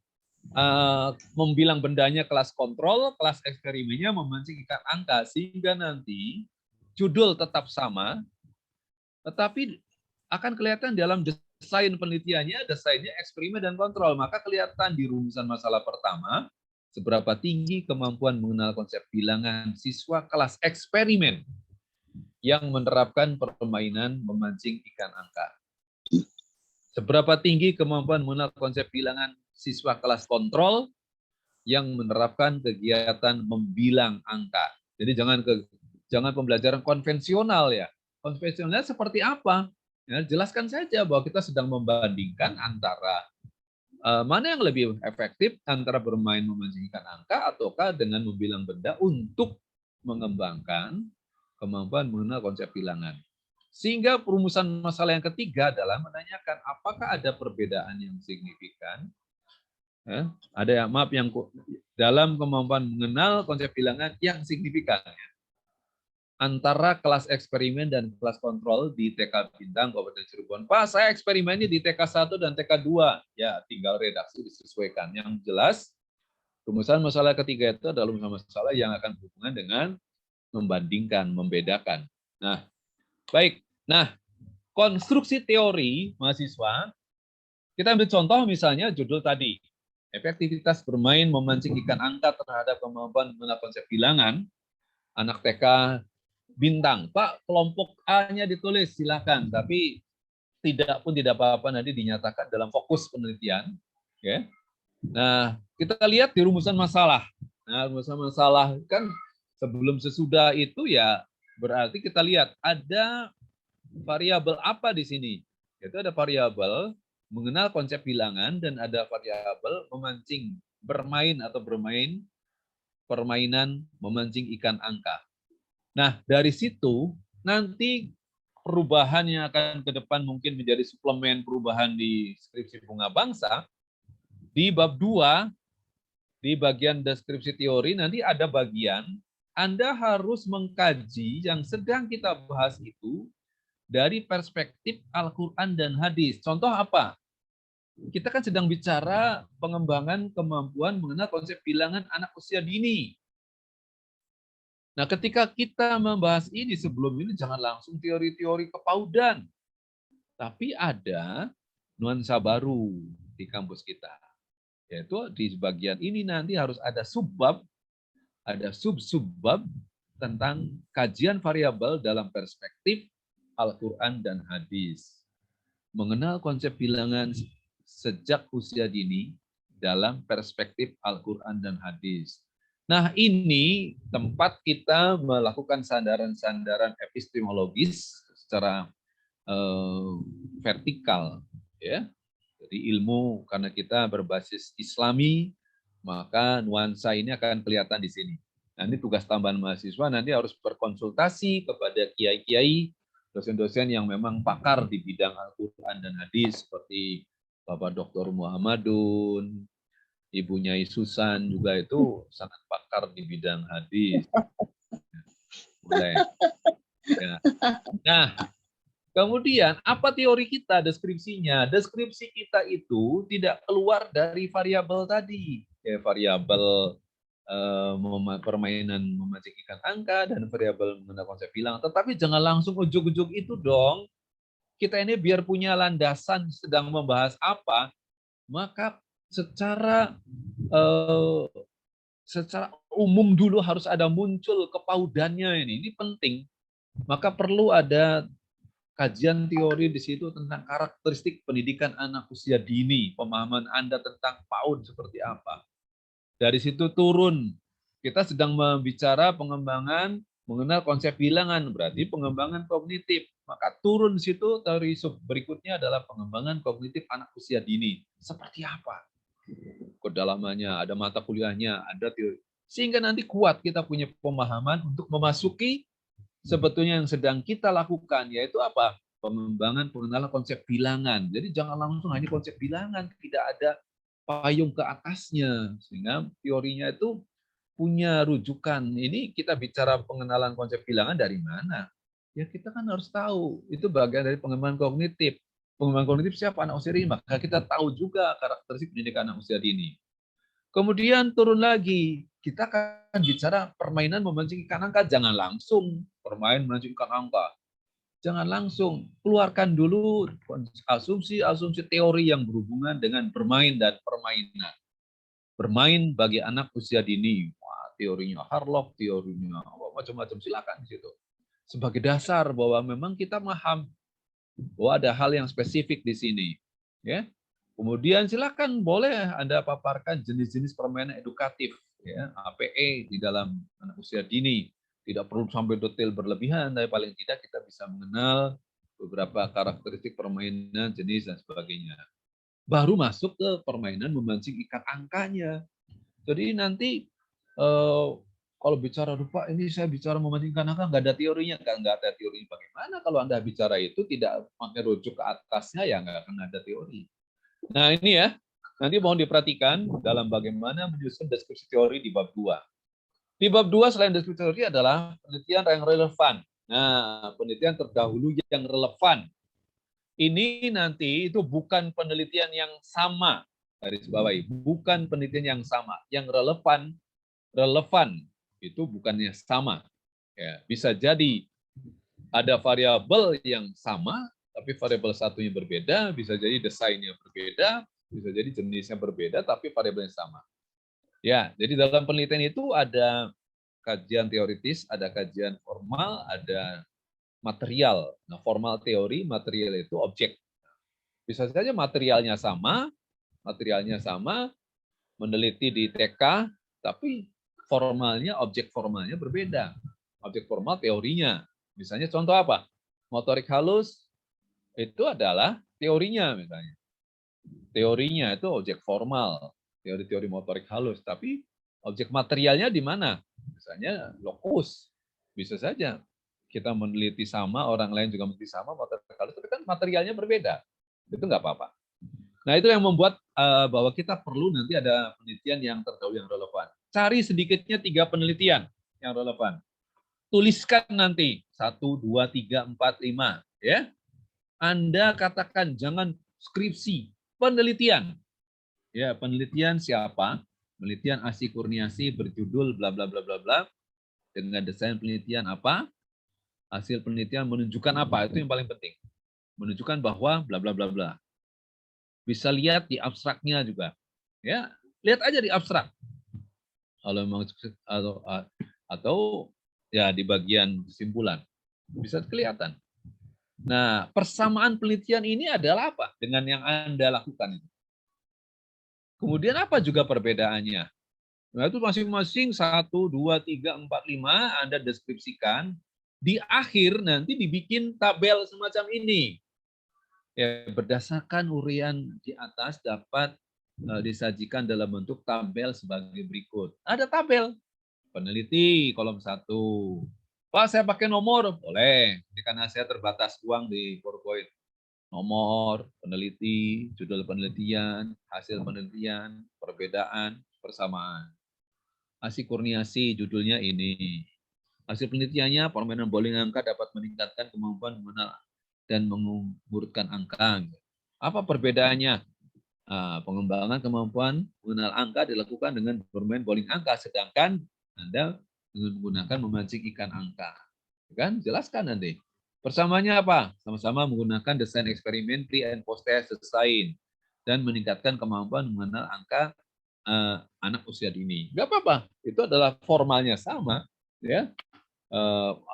membilang bendanya kelas kontrol, kelas eksperimennya memancing ikan angka, sehingga nanti judul tetap sama, tetapi akan kelihatan dalam desain penelitiannya, desainnya eksperimen dan kontrol. Maka kelihatan di rumusan masalah pertama, seberapa tinggi kemampuan mengenal konsep bilangan siswa kelas eksperimen yang menerapkan permainan memancing ikan angka. Seberapa tinggi kemampuan mengenal konsep bilangan siswa kelas kontrol yang menerapkan kegiatan membilang angka. Jadi jangan pembelajaran konvensional ya. Konvensionalnya seperti apa? Ya, jelaskan saja bahwa kita sedang membandingkan antara mana yang lebih efektif antara bermain memancingkan angka ataukah dengan membilang benda untuk mengembangkan kemampuan mengenal konsep bilangan. Sehingga perumusan masalah yang ketiga adalah menanyakan apakah ada perbedaan yang signifikan. Ada yang maaf yang dalam kemampuan mengenal konsep bilangan yang signifikan antara kelas eksperimen dan kelas kontrol di TK Bintang Kabupaten Cirebon. Pak, saya eksperimennya di TK 1 dan TK 2. Ya, tinggal redaksi disesuaikan. Yang jelas, rumusan masalah ketiga itu adalah rumusan masalah yang akan berhubungan dengan membandingkan, membedakan. Nah, baik. Nah, konstruksi teori mahasiswa, kita ambil contoh misalnya judul tadi, efektivitas bermain memancing ikan angka terhadap kemampuan mengenal konsep bilangan, anak TK Bintang. Pak, kelompok A-nya ditulis, silakan. Tapi tidak apa-apa nanti dinyatakan dalam fokus penelitian. Ya. Nah, kita lihat di rumusan masalah. Nah, rumusan masalah kan sebelum sesudah itu ya berarti kita lihat ada variabel apa di sini. Yaitu ada variabel mengenal konsep bilangan dan ada variabel memancing, bermain atau bermain permainan memancing ikan angka. Nah, dari situ nanti perubahan yang akan ke depan mungkin menjadi suplemen perubahan di skripsi Bunga Bangsa, di bab 2, di bagian deskripsi teori, nanti ada bagian Anda harus mengkaji yang sedang kita bahas itu dari perspektif Al-Quran dan hadis. Contoh apa? Kita kan sedang bicara pengembangan kemampuan mengenal konsep bilangan anak usia dini. Nah, ketika kita membahas ini sebelum ini jangan langsung teori-teori kepaudan. Tapi ada nuansa baru di kampus kita. Yaitu di bagian ini nanti harus ada subbab, ada sub-subbab tentang kajian variabel dalam perspektif Al-Quran dan hadis. Mengenal konsep bilangan sejak usia dini dalam perspektif Al-Quran dan hadis. Nah, ini tempat kita melakukan sandaran-sandaran epistemologis secara vertikal, ya. Jadi ilmu karena kita berbasis Islami, maka nuansa ini akan kelihatan di sini. Nah, ini tugas tambahan mahasiswa nanti harus berkonsultasi kepada kiai-kiai, dosen-dosen yang memang pakar di bidang Al-Quran dan hadis seperti Bapak Dr. Muhammadun, Ibu Nyai Susan juga itu sangat pakar di bidang hadis. Boleh. Ya. Nah, kemudian apa teori kita, deskripsinya? Deskripsi kita itu tidak keluar dari variabel tadi. Ya, variabel permainan memancing ikan angka dan variabel mengenal konsep bilangan. Tetapi jangan langsung ujuk-ujuk itu dong. Kita ini biar punya landasan sedang membahas apa, maka secara umum dulu harus ada muncul kepaudannya ini. Ini penting. Maka perlu ada kajian teori di situ tentang karakteristik pendidikan anak usia dini, pemahaman Anda tentang PAUD seperti apa. Dari situ turun, kita sedang membicara pengembangan mengenal konsep bilangan, berarti pengembangan kognitif. Maka turun di situ teori sub berikutnya adalah pengembangan kognitif anak usia dini. Seperti apa? Kedalamannya, ada mata kuliahnya, ada teori. Sehingga nanti kuat kita punya pemahaman untuk memasuki sebetulnya yang sedang kita lakukan, yaitu apa? Pengembangan pengenalan konsep bilangan. Jadi jangan langsung hanya konsep bilangan, tidak ada payung ke atasnya. Sehingga teorinya itu punya rujukan. Ini kita bicara pengenalan konsep bilangan dari mana? Ya kita kan harus tahu, itu bagian dari pengembangan kognitif. Pengembangan kognitif siapa? Anak usia dini. Maka kita tahu juga karakteristik pendidikan anak usia dini. Kemudian turun lagi, kita akan bicara permainan memancing ikan angka. Jangan langsung bermain memancing ikan angka. Jangan langsung, keluarkan dulu asumsi-asumsi teori yang berhubungan dengan bermain dan permainan. Bermain bagi anak usia dini. Wah, teorinya Harlock, teorinya macam-macam, silakan di situ. Sebagai dasar bahwa memang kita paham bahwa ada hal yang spesifik di sini. Ya. Kemudian silakan boleh Anda paparkan jenis-jenis permainan edukatif, ya, APE di dalam anak usia dini. Tidak perlu sampai detail berlebihan, tapi paling tidak kita bisa mengenal beberapa karakteristik permainan, jenis, dan sebagainya. baru masuk ke permainan memancing ikan angkanya. Jadi nanti kalau bicara lupa, ini saya bicara memancing ikan angka, nggak ada teorinya. Nggak ada teori. Bagaimana kalau Anda bicara itu tidak pakai rujuk ke atasnya, ya nggak akan ada teori. Nah ini ya, nanti mohon diperhatikan dalam bagaimana menyusun deskripsi teori di bab 2. Di bab 2 selain deskripsi teori adalah penelitian yang relevan. Nah, penelitian terdahulu yang relevan. Ini nanti itu bukan penelitian yang sama, garis bawahi, bukan penelitian yang sama. Yang relevan itu bukannya sama. Ya, bisa jadi ada variabel yang sama, tapi variabel satunya berbeda, bisa jadi desainnya berbeda, bisa jadi jenisnya berbeda, tapi variabelnya sama. Ya, jadi dalam penelitian itu ada kajian teoritis, ada kajian formal, ada material. Nah, formal teori, material itu objek. Bisa saja materialnya sama, meneliti di TK, tapi formalnya, objek formalnya berbeda. Objek formal teorinya. Misalnya contoh apa? Motorik halus itu adalah teorinya misalnya. Teorinya itu objek formal, teori-teori motorik halus, tapi objek materialnya di mana? Misalnya lokus. Bisa saja kita meneliti sama, orang lain juga meneliti sama motorik halus, tapi kan materialnya berbeda. Itu nggak apa-apa. Nah, itu yang membuat bahwa kita perlu nanti ada penelitian yang terdahulu yang relevan. Cari sedikitnya 3 penelitian yang relevan. Tuliskan nanti 1, 2, 3, 4, 5. Ya. Anda katakan jangan skripsi, penelitian. Ya, penelitian siapa? Penelitian Asih Kurniasih berjudul bla bla bla bla bla. Dengan desain penelitian apa? Hasil penelitian menunjukkan apa? Itu yang paling penting. Menunjukkan bahwa bla bla bla bla. Bisa lihat di abstraknya juga. Ya, lihat aja di abstrak. Kalau memang atau ya di bagian kesimpulan bisa kelihatan. Nah, persamaan penelitian ini adalah apa dengan yang Anda lakukan itu? Kemudian apa juga perbedaannya? Nah, itu masing-masing 1, 2, 3, 4, 5 Anda deskripsikan. Di akhir nanti dibikin tabel semacam ini. Ya, berdasarkan uraian di atas dapat disajikan dalam bentuk tabel sebagai berikut. Ada tabel. Peneliti kolom 1. Pak, saya pakai nomor. Boleh. Ini karena saya terbatas uang di PowerPoint. Nomor, peneliti, judul penelitian, hasil penelitian, perbedaan, persamaan. Asih Kurniasih judulnya ini. Hasil penelitiannya, permainan bowling angka dapat meningkatkan kemampuan mengenal dan mengurutkan angka. Apa perbedaannya? Pengembangan kemampuan mengenal angka dilakukan dengan bermain bowling angka, sedangkan Anda dengan menggunakan memancing ikan angka. Kan? Jelaskan nanti. Persamaannya apa? Sama-sama menggunakan desain eksperimen pre and post test design dan meningkatkan kemampuan mengenal angka anak usia dini. Gak apa-apa, itu adalah formalnya sama, ya.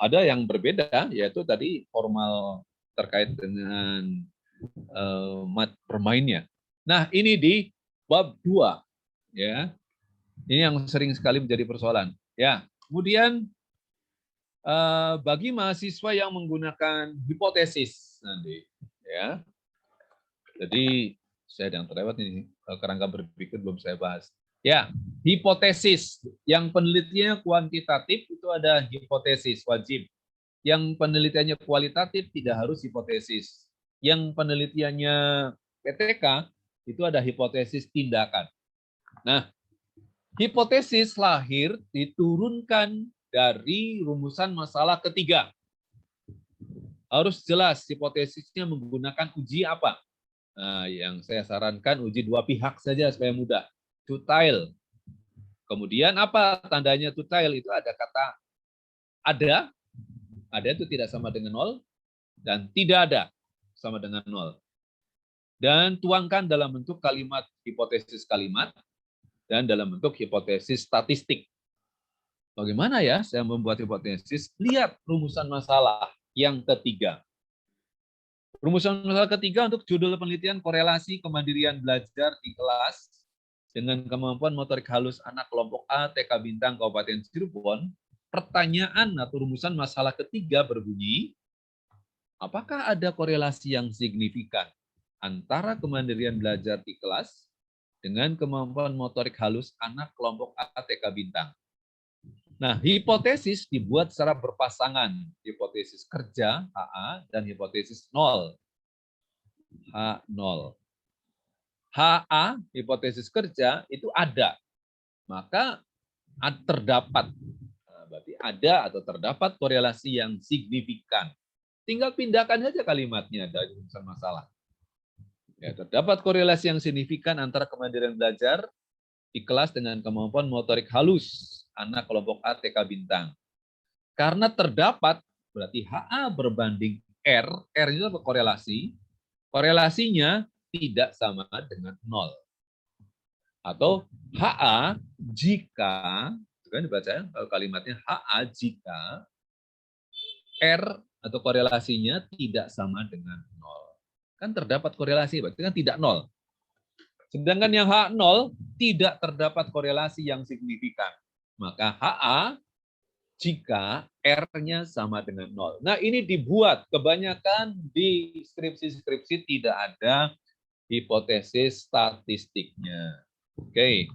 Ada yang berbeda, yaitu tadi formal terkait dengan bermainnya. Nah, ini di bab 2, ya. Ini yang sering sekali menjadi persoalan. Ya, kemudian bagi mahasiswa yang menggunakan hipotesis nanti, ya. Jadi saya yang terlewat ini kerangka berpikir belum saya bahas. Ya, hipotesis yang penelitiannya kuantitatif itu ada hipotesis wajib. Yang penelitiannya kualitatif tidak harus hipotesis. Yang penelitiannya PTK itu ada hipotesis tindakan. Nah, hipotesis lahir diturunkan dari rumusan masalah ketiga. Harus jelas hipotesisnya menggunakan uji apa. Nah, yang saya sarankan uji 2 pihak saja supaya mudah. Tutile. Kemudian apa tandanya tutile? Itu ada kata ada itu tidak sama dengan 0, dan tidak ada sama dengan 0. Dan tuangkan dalam bentuk kalimat hipotesis kalimat dan dalam bentuk hipotesis statistik. Bagaimana ya saya membuat hipotesis? Lihat rumusan masalah yang ketiga. Rumusan masalah ketiga untuk judul penelitian korelasi kemandirian belajar di kelas dengan kemampuan motorik halus anak kelompok A TK Bintang Kabupaten Cirebon. Pertanyaan atau rumusan masalah ketiga berbunyi, apakah ada korelasi yang signifikan antara kemandirian belajar di kelas dengan kemampuan motorik halus anak kelompok A TK Bintang. Nah, hipotesis dibuat secara berpasangan. Hipotesis kerja, HA, dan hipotesis nol, H0. HA, hipotesis kerja, itu ada. Maka terdapat. Nah, berarti ada atau terdapat korelasi yang signifikan. Tinggal pindahkan saja kalimatnya, dari masalah. Ya, terdapat korelasi yang signifikan antara kemandirian belajar di kelas dengan kemampuan motorik halus anak kelompok A TK Bintang. Karena terdapat, berarti HA berbanding R, R itu apa korelasi? Korelasinya tidak sama dengan 0. Atau HA jika, itu kan dibaca ya, kalau kalimatnya HA jika R atau korelasinya tidak sama dengan 0. Kan terdapat korelasi, berarti kan tidak 0. Sedangkan yang H0 tidak terdapat korelasi yang signifikan. Maka HA jika R-nya sama dengan 0. Nah, ini dibuat kebanyakan di skripsi-skripsi tidak ada hipotesis statistiknya. Oke.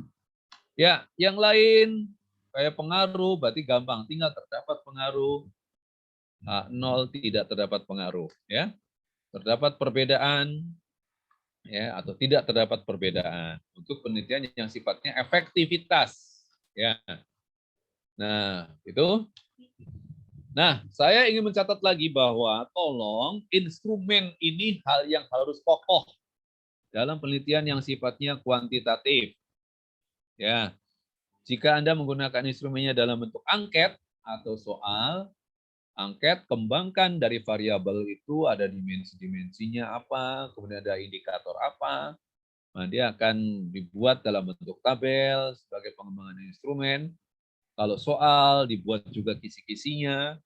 Ya, yang lain kayak pengaruh berarti gampang, tinggal terdapat pengaruh. H0 tidak terdapat pengaruh, ya. Terdapat perbedaan, ya, atau tidak terdapat perbedaan untuk penelitian yang sifatnya efektivitas, ya. Nah, itu. Nah, saya ingin mencatat lagi bahwa tolong instrumen ini hal yang harus pokok dalam penelitian yang sifatnya kuantitatif. Ya. Jika Anda menggunakan instrumennya dalam bentuk angket atau soal, angket kembangkan dari variabel itu ada dimensi-dimensinya apa, kemudian ada indikator apa. Nah, dia akan dibuat dalam bentuk tabel sebagai pengembangan instrumen. Kalau soal dibuat juga kisi-kisinya.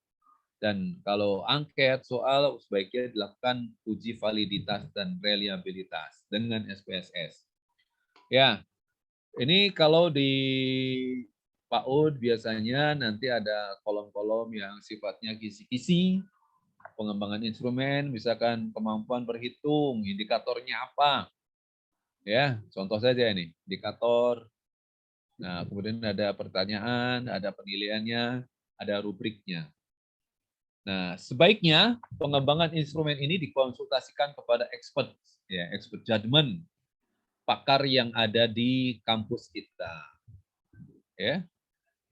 Dan kalau angket soal sebaiknya dilakukan uji validitas dan reliabilitas dengan SPSS. Ya, ini kalau di PAUD biasanya nanti ada kolom-kolom yang sifatnya kisi-kisi, pengembangan instrumen, misalkan kemampuan berhitung, indikatornya apa. Ya, contoh saja ini, indikator. Nah, kemudian ada pertanyaan, ada penilaiannya, ada rubriknya. Nah, sebaiknya pengembangan instrumen ini dikonsultasikan kepada expert, ya, expert judgment, pakar yang ada di kampus kita. Ya.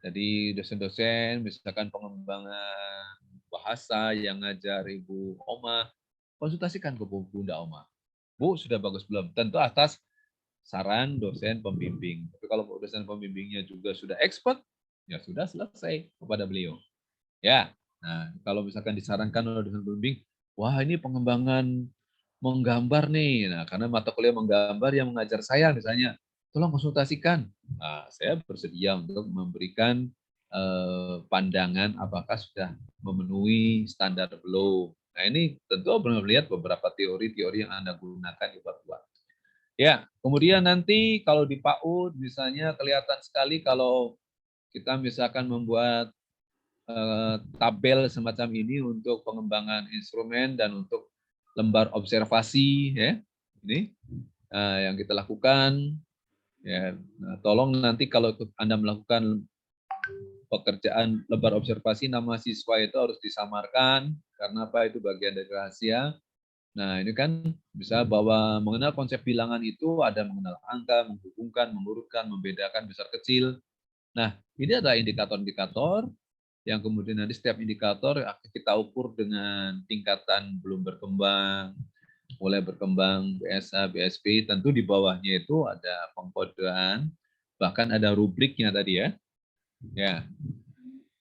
Jadi dosen-dosen, misalkan pengembangan bahasa yang ngajar Ibu Oma, konsultasikan ke Bunda Oma. Bu, sudah bagus belum? Tentu atas saran dosen pembimbing. Tapi kalau dosen pembimbingnya juga sudah expert, ya sudah selesai kepada beliau. Ya, nah kalau misalkan disarankan oleh dosen pembimbing, wah ini pengembangan menggambar nih. Nah, karena mata kuliah menggambar yang mengajar saya misalnya, tolong konsultasikan. Nah, saya bersedia untuk memberikan pandangan apakah sudah memenuhi standar belum. Nah, ini tentu melihat beberapa teori-teori yang Anda gunakan di buat. Ya, kemudian nanti kalau di PAUD misalnya kelihatan sekali kalau kita misalkan membuat tabel semacam ini untuk pengembangan instrumen dan untuk lembar observasi, ya, ini yang kita lakukan. Ya, nah, tolong nanti kalau Anda melakukan pekerjaan lembar observasi, nama siswa itu harus disamarkan karena apa, itu bagian dari rahasia. Nah, ini kan bisa bahwa mengenal konsep bilangan itu ada mengenal angka, menghubungkan, mengurutkan, membedakan besar kecil. Nah, ini adalah indikator-indikator yang kemudian nanti setiap indikator kita ukur dengan tingkatan belum berkembang, mulai berkembang, BSA, BSP, tentu di bawahnya itu ada pengkodean, bahkan ada rubriknya tadi ya. Ya.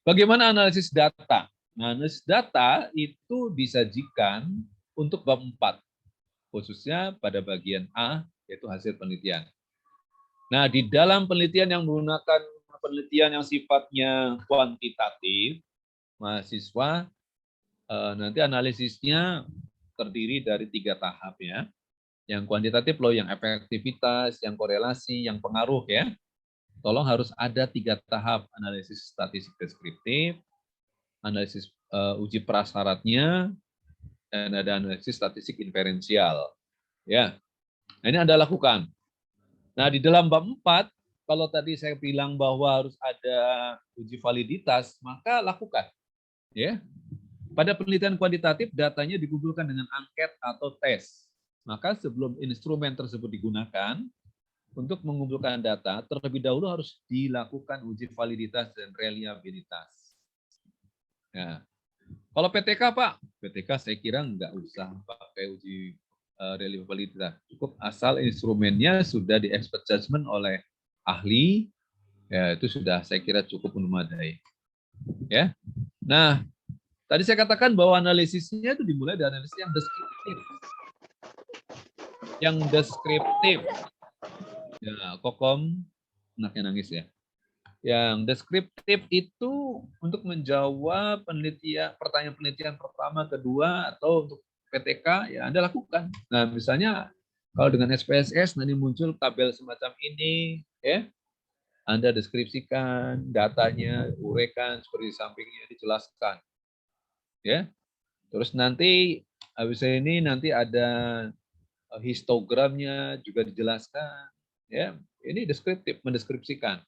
Bagaimana analisis data? Nah, analisis data itu disajikan untuk bab 4, khususnya pada bagian A, yaitu hasil penelitian. Nah, di dalam penelitian yang menggunakan penelitian yang sifatnya kuantitatif, mahasiswa nanti analisisnya terdiri dari 3 tahap ya. Yang kuantitatif loh, yang efektivitas, yang korelasi, yang pengaruh ya. Tolong harus ada 3 tahap: analisis statistik deskriptif, analisis uji prasyaratnya, dan ada analisis statistik inferensial. Ya, nah, ini Anda lakukan. Nah, di dalam bab 4, kalau tadi saya bilang bahwa harus ada uji validitas, maka lakukan. Ya. Pada penelitian kuantitatif, datanya dikumpulkan dengan angket atau tes. Maka sebelum instrumen tersebut digunakan, untuk mengumpulkan data, terlebih dahulu harus dilakukan uji validitas dan reliabilitas. Nah, kalau PTK, Pak, PTK saya kira nggak usah pakai uji reliabilitas. Cukup asal instrumennya sudah di expert judgment oleh ahli, ya itu sudah saya kira cukup memadai. Ya. Nah, tadi saya katakan bahwa analisisnya itu dimulai dari analisis yang deskriptif. Yang deskriptif. Ya, Kokom anaknya nangis ya. Yang deskriptif itu untuk menjawab pertanyaan penelitian pertama, kedua, atau untuk PTK, ya Anda lakukan. Nah, misalnya kalau dengan SPSS nanti muncul tabel semacam ini, ya, Anda deskripsikan datanya, uraikan seperti di sampingnya dijelaskan, ya. Terus nanti habis ini nanti ada histogramnya juga dijelaskan, ya. Ini deskriptif, mendeskripsikan.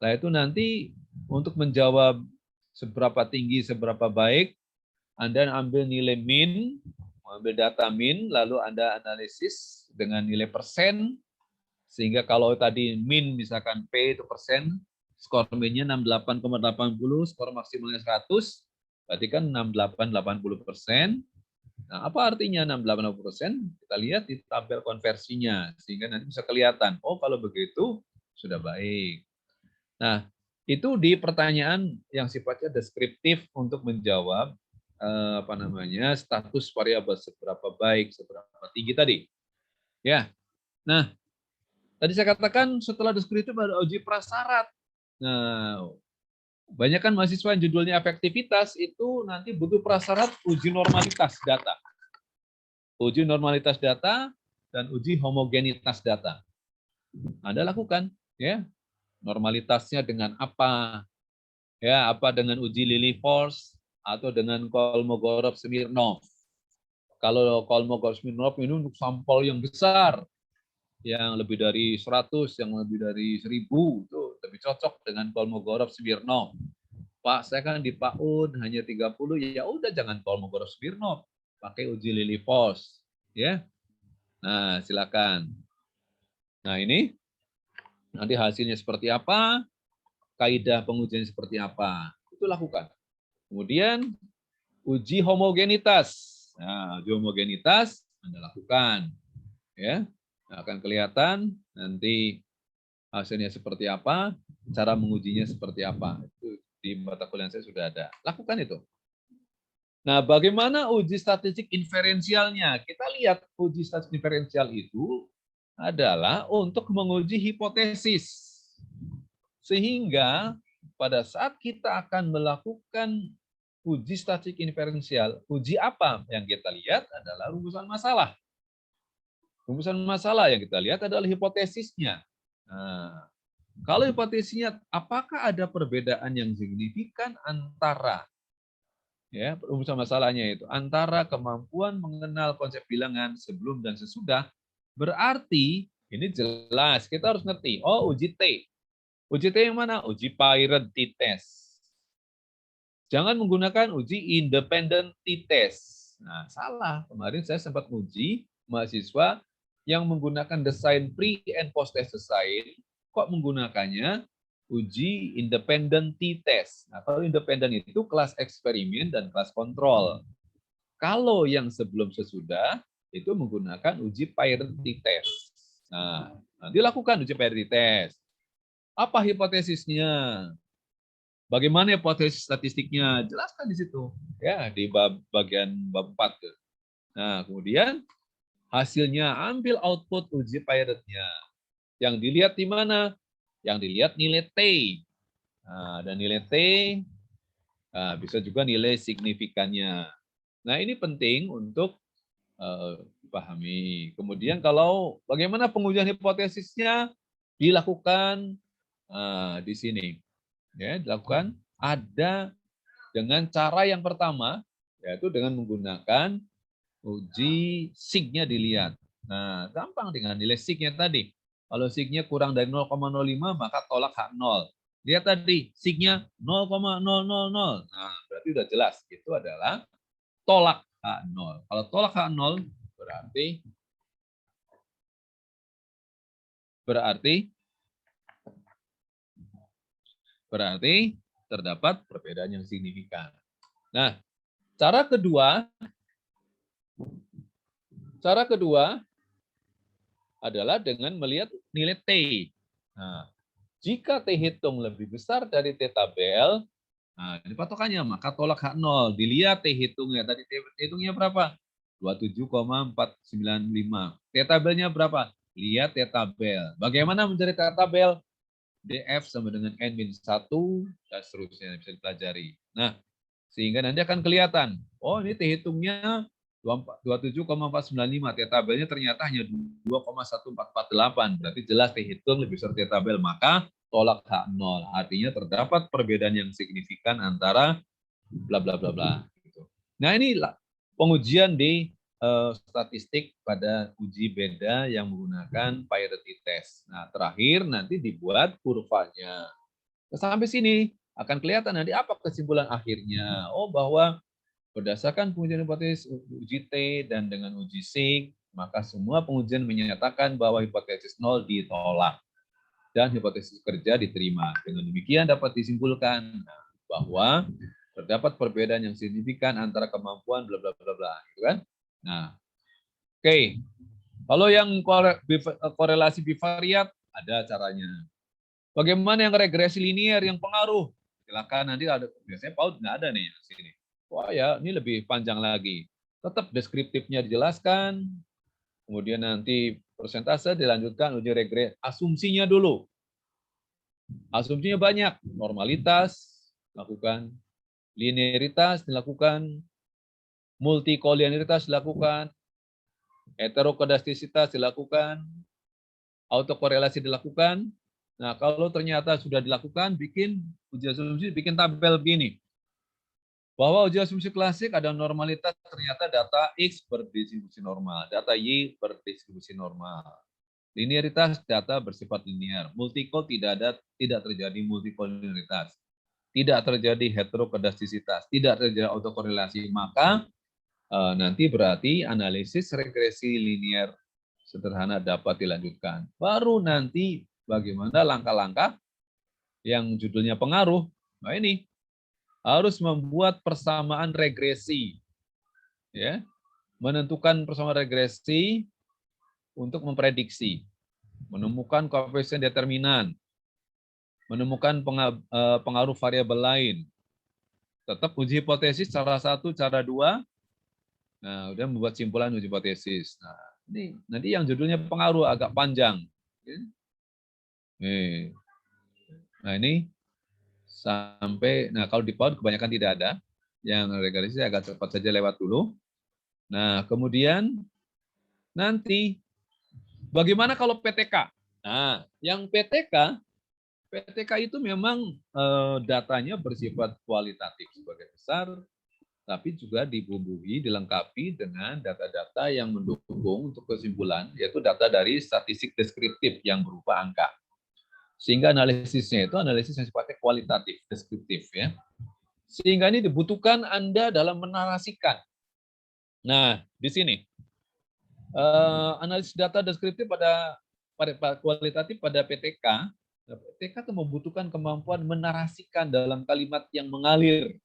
Nah, itu nanti untuk menjawab seberapa tinggi, seberapa baik, Anda ambil nilai min, ambil data min, lalu Anda analisis dengan nilai persen, sehingga kalau tadi min misalkan P itu persen, skor minnya 68,80, skor maksimalnya 100, berarti kan 68-80%. Nah, apa artinya 68-80%? Kita lihat di tabel konversinya, sehingga nanti bisa kelihatan, oh kalau begitu sudah baik. Nah, itu di pertanyaan yang sifatnya deskriptif untuk menjawab status variabel seberapa baik, seberapa tinggi tadi. Ya. Nah, tadi saya katakan setelah deskriptif ada uji prasyarat. Nah, banyak kan mahasiswa yang judulnya efektivitas itu nanti butuh prasyarat uji normalitas data. Uji normalitas data dan uji homogenitas data. Anda lakukan, ya. Normalitasnya dengan apa? Ya, apa dengan uji Lily-Force atau dengan Kolmogorov-Smirnov. Kalau Kolmogorov-Smirnov ini untuk sampel yang besar, yang lebih dari 100, yang lebih dari 1000, itu lebih cocok dengan Kolmogorov-Smirnov. Pak, saya kan di PAUD hanya 30, ya udah jangan Kolmogorov-Smirnov, pakai uji Lily-Force, ya. Nah, silakan. Nah, ini nanti hasilnya seperti apa, kaidah pengujian seperti apa, itu lakukan. Kemudian uji homogenitas. Nah, uji homogenitas Anda lakukan, ya. Nah, akan kelihatan nanti hasilnya seperti apa, cara mengujinya seperti apa. Itu di mata kuliah saya sudah ada. Lakukan itu. Nah, bagaimana uji statistik inferensialnya? Kita lihat uji statistik inferensial itu adalah untuk menguji hipotesis. Sehingga pada saat kita akan melakukan uji statistik inferensial, uji apa yang kita lihat adalah rumusan masalah. Rumusan masalah yang kita lihat adalah hipotesisnya. Nah, kalau hipotesisnya, apakah ada perbedaan yang signifikan antara rumusan masalahnya itu antara kemampuan mengenal konsep bilangan sebelum dan sesudah, berarti ini jelas kita harus ngerti. Oh, uji T. Uji T yang mana? Uji Pirate t-test. Jangan menggunakan uji independent t-test. Nah, salah. Kemarin saya sempat uji mahasiswa yang menggunakan desain pre and post test design, kok menggunakannya uji independent t-test. Nah, kalau independent itu kelas eksperimen dan kelas kontrol. Kalau yang sebelum sesudah itu menggunakan uji Pirate t-test. Nah, dilakukan uji Pirate t-test. Apa hipotesisnya? Bagaimana hipotesis statistiknya? Jelaskan di situ, ya, di bagian bab 4. Nah, kemudian hasilnya ambil output uji Pirate-nya. Yang dilihat di mana? Yang dilihat nilai T. Nah, dan nilai T bisa juga nilai signifikannya. Nah, ini penting untuk dipahami. Kemudian kalau bagaimana pengujian hipotesisnya dilakukan di sini. Ya, dilakukan ada dengan cara yang pertama, yaitu dengan menggunakan uji sig-nya dilihat. Nah, gampang dengan nilai sig-nya tadi. Kalau sig-nya kurang dari 0,05 maka tolak H0. Lihat tadi, sig-nya 0,000. Nah, berarti udah jelas. Itu adalah tolak H0. Kalau tolak H0 berarti terdapat perbedaan yang signifikan. Nah, cara kedua adalah dengan melihat nilai T. Nah, jika T hitung lebih besar dari T tabel, nah ini patokannya, maka tolak H0. Dilihat T hitungnya, tadi T hitungnya berapa? 27,495. T tabelnya berapa? Lihat T tabel. Bagaimana mencari T tabel? DF sama dengan N-1, dan seterusnya bisa dipelajari. Nah, sehingga nanti akan kelihatan, oh ini T hitungnya 27,495, T tabelnya ternyata hanya 2,1448, berarti jelas T hitung lebih besar T tabel, maka tolak H0. Artinya terdapat perbedaan yang signifikan antara bla bla bla bla. Nah ini pengujian di statistik pada uji beda yang menggunakan Peyote test. Nah terakhir nanti dibuat kurvanya. Sampai sini akan kelihatan nanti apa kesimpulan akhirnya. Oh bahwa berdasarkan pengujian hipotesis uji T dan dengan uji sig, maka semua pengujian menyatakan bahwa hipotesis 0 ditolak dan hipotesis kerja diterima. Dengan demikian dapat disimpulkan bahwa terdapat perbedaan yang signifikan antara kemampuan bla bla bla bla, gitu kan? Nah, oke. Kalau yang korelasi bivariat ada caranya. Bagaimana yang regresi linear yang pengaruh? Silakan nanti ada, biasanya PAUD nggak ada nih di sini. Wah ya, ini lebih panjang lagi. Tetap deskriptifnya dijelaskan, kemudian nanti persentase dilanjutkan uji regresi. Asumsinya dulu. Asumsinya banyak. Normalitas lakukan, linearitas dilakukan, multikolinearitas dilakukan, heterokodastisitas dilakukan, autokorelasi dilakukan. Nah, kalau ternyata sudah dilakukan, bikin uji asumsi, bikin tabel begini. Bahwa uji asumsi klasik ada normalitas, ternyata data X berdistribusi normal, data Y berdistribusi normal. Linearitas data bersifat linear. Multikol tidak terjadi multikolinearitas. Tidak terjadi heterokodastisitas, tidak terjadi autokorelasi, maka nanti berarti analisis regresi linear sederhana dapat dilanjutkan. Baru nanti bagaimana langkah-langkah yang judulnya pengaruh. Nah ini harus membuat persamaan regresi, ya, menentukan persamaan regresi untuk memprediksi, menemukan koefisien determinan, menemukan pengaruh variabel lain. Tetap uji hipotesis cara 1, cara 2. Nah, udah membuat simpulan uji hipotesis. Nah, ini nanti yang judulnya pengaruh agak panjang. Nah, ini sampai, nah kalau di PAUD kebanyakan tidak ada. Yang regresi agak cepat saja lewat dulu. Nah, kemudian nanti bagaimana kalau PTK? Nah, yang PTK itu memang datanya bersifat kualitatif sebagai besar, tapi juga dibumbui, dilengkapi dengan data-data yang mendukung untuk kesimpulan, yaitu data dari statistik deskriptif yang berupa angka. Sehingga analisisnya itu analisis yang sifatnya kualitatif, deskriptif, ya. Sehingga ini dibutuhkan Anda dalam menarasikan. Nah, di sini analisis data deskriptif pada kualitatif pada PTK. PTK itu membutuhkan kemampuan menarasikan dalam kalimat yang mengalir,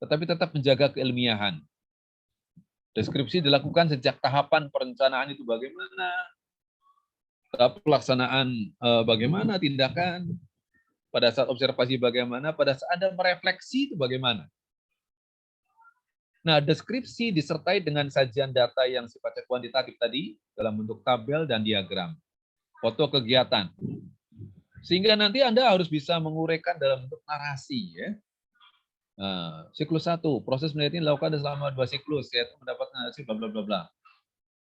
tetapi tetap menjaga keilmiahan. Deskripsi dilakukan sejak tahapan perencanaan itu bagaimana, pelaksanaan bagaimana, tindakan, pada saat observasi bagaimana, pada saat Anda merefleksi itu bagaimana. Nah, deskripsi disertai dengan sajian data yang sifatnya kuantitatif tadi dalam bentuk tabel dan diagram, foto kegiatan. Sehingga nanti Anda harus bisa menguraikan dalam bentuk narasi, ya. Nah, siklus 1, proses penelitian dilakukan selama 2 siklus, yaitu mendapatkan hasil bla bla bla bla.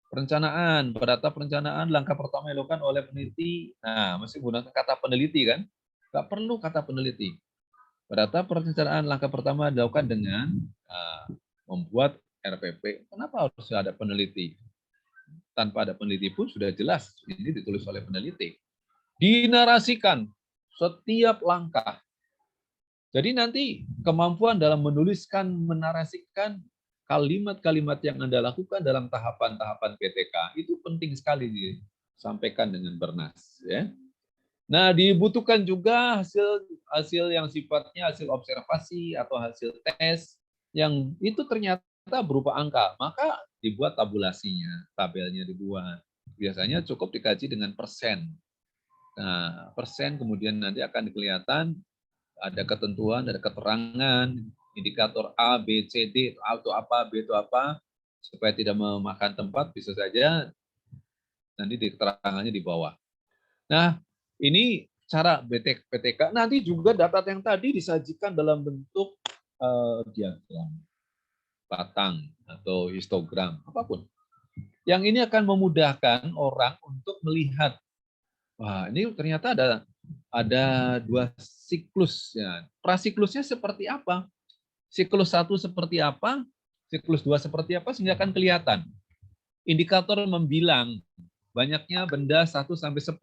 Perencanaan, pada data perencanaan langkah pertama dilakukan oleh peneliti. Nah, mesti menggunakan kata peneliti kan? Nggak perlu kata peneliti. Pada data perencanaan langkah pertama dilakukan dengan membuat RPP. Kenapa harus ada peneliti? tanpa ada peneliti pun sudah jelas ini ditulis oleh peneliti. Dinarasikan setiap langkah. Jadi nanti kemampuan dalam menuliskan, menarasikan kalimat-kalimat yang Anda lakukan dalam tahapan-tahapan PTK itu penting sekali disampaikan dengan bernas. Ya. Nah, dibutuhkan juga hasil yang sifatnya hasil observasi atau hasil tes yang itu ternyata berupa angka. Maka dibuat tabulasinya, tabelnya dibuat. Biasanya cukup dikaji dengan persen. Nah, persen kemudian nanti akan kelihatan ada ketentuan, ada keterangan, indikator A, B, C, D, A itu apa, B itu apa, supaya tidak memakan tempat, bisa saja nanti di keterangannya di bawah. Nah, ini cara PTK. Nanti juga data yang tadi disajikan dalam bentuk diagram, batang, atau histogram, apapun. Yang ini akan memudahkan orang untuk melihat, wah ini ternyata ada 2 siklus. Ya. Prasiklusnya seperti apa? Siklus 1 seperti apa? Siklus 2 seperti apa? Sehingga akan kelihatan. Indikator membilang banyaknya benda 1 sampai 10.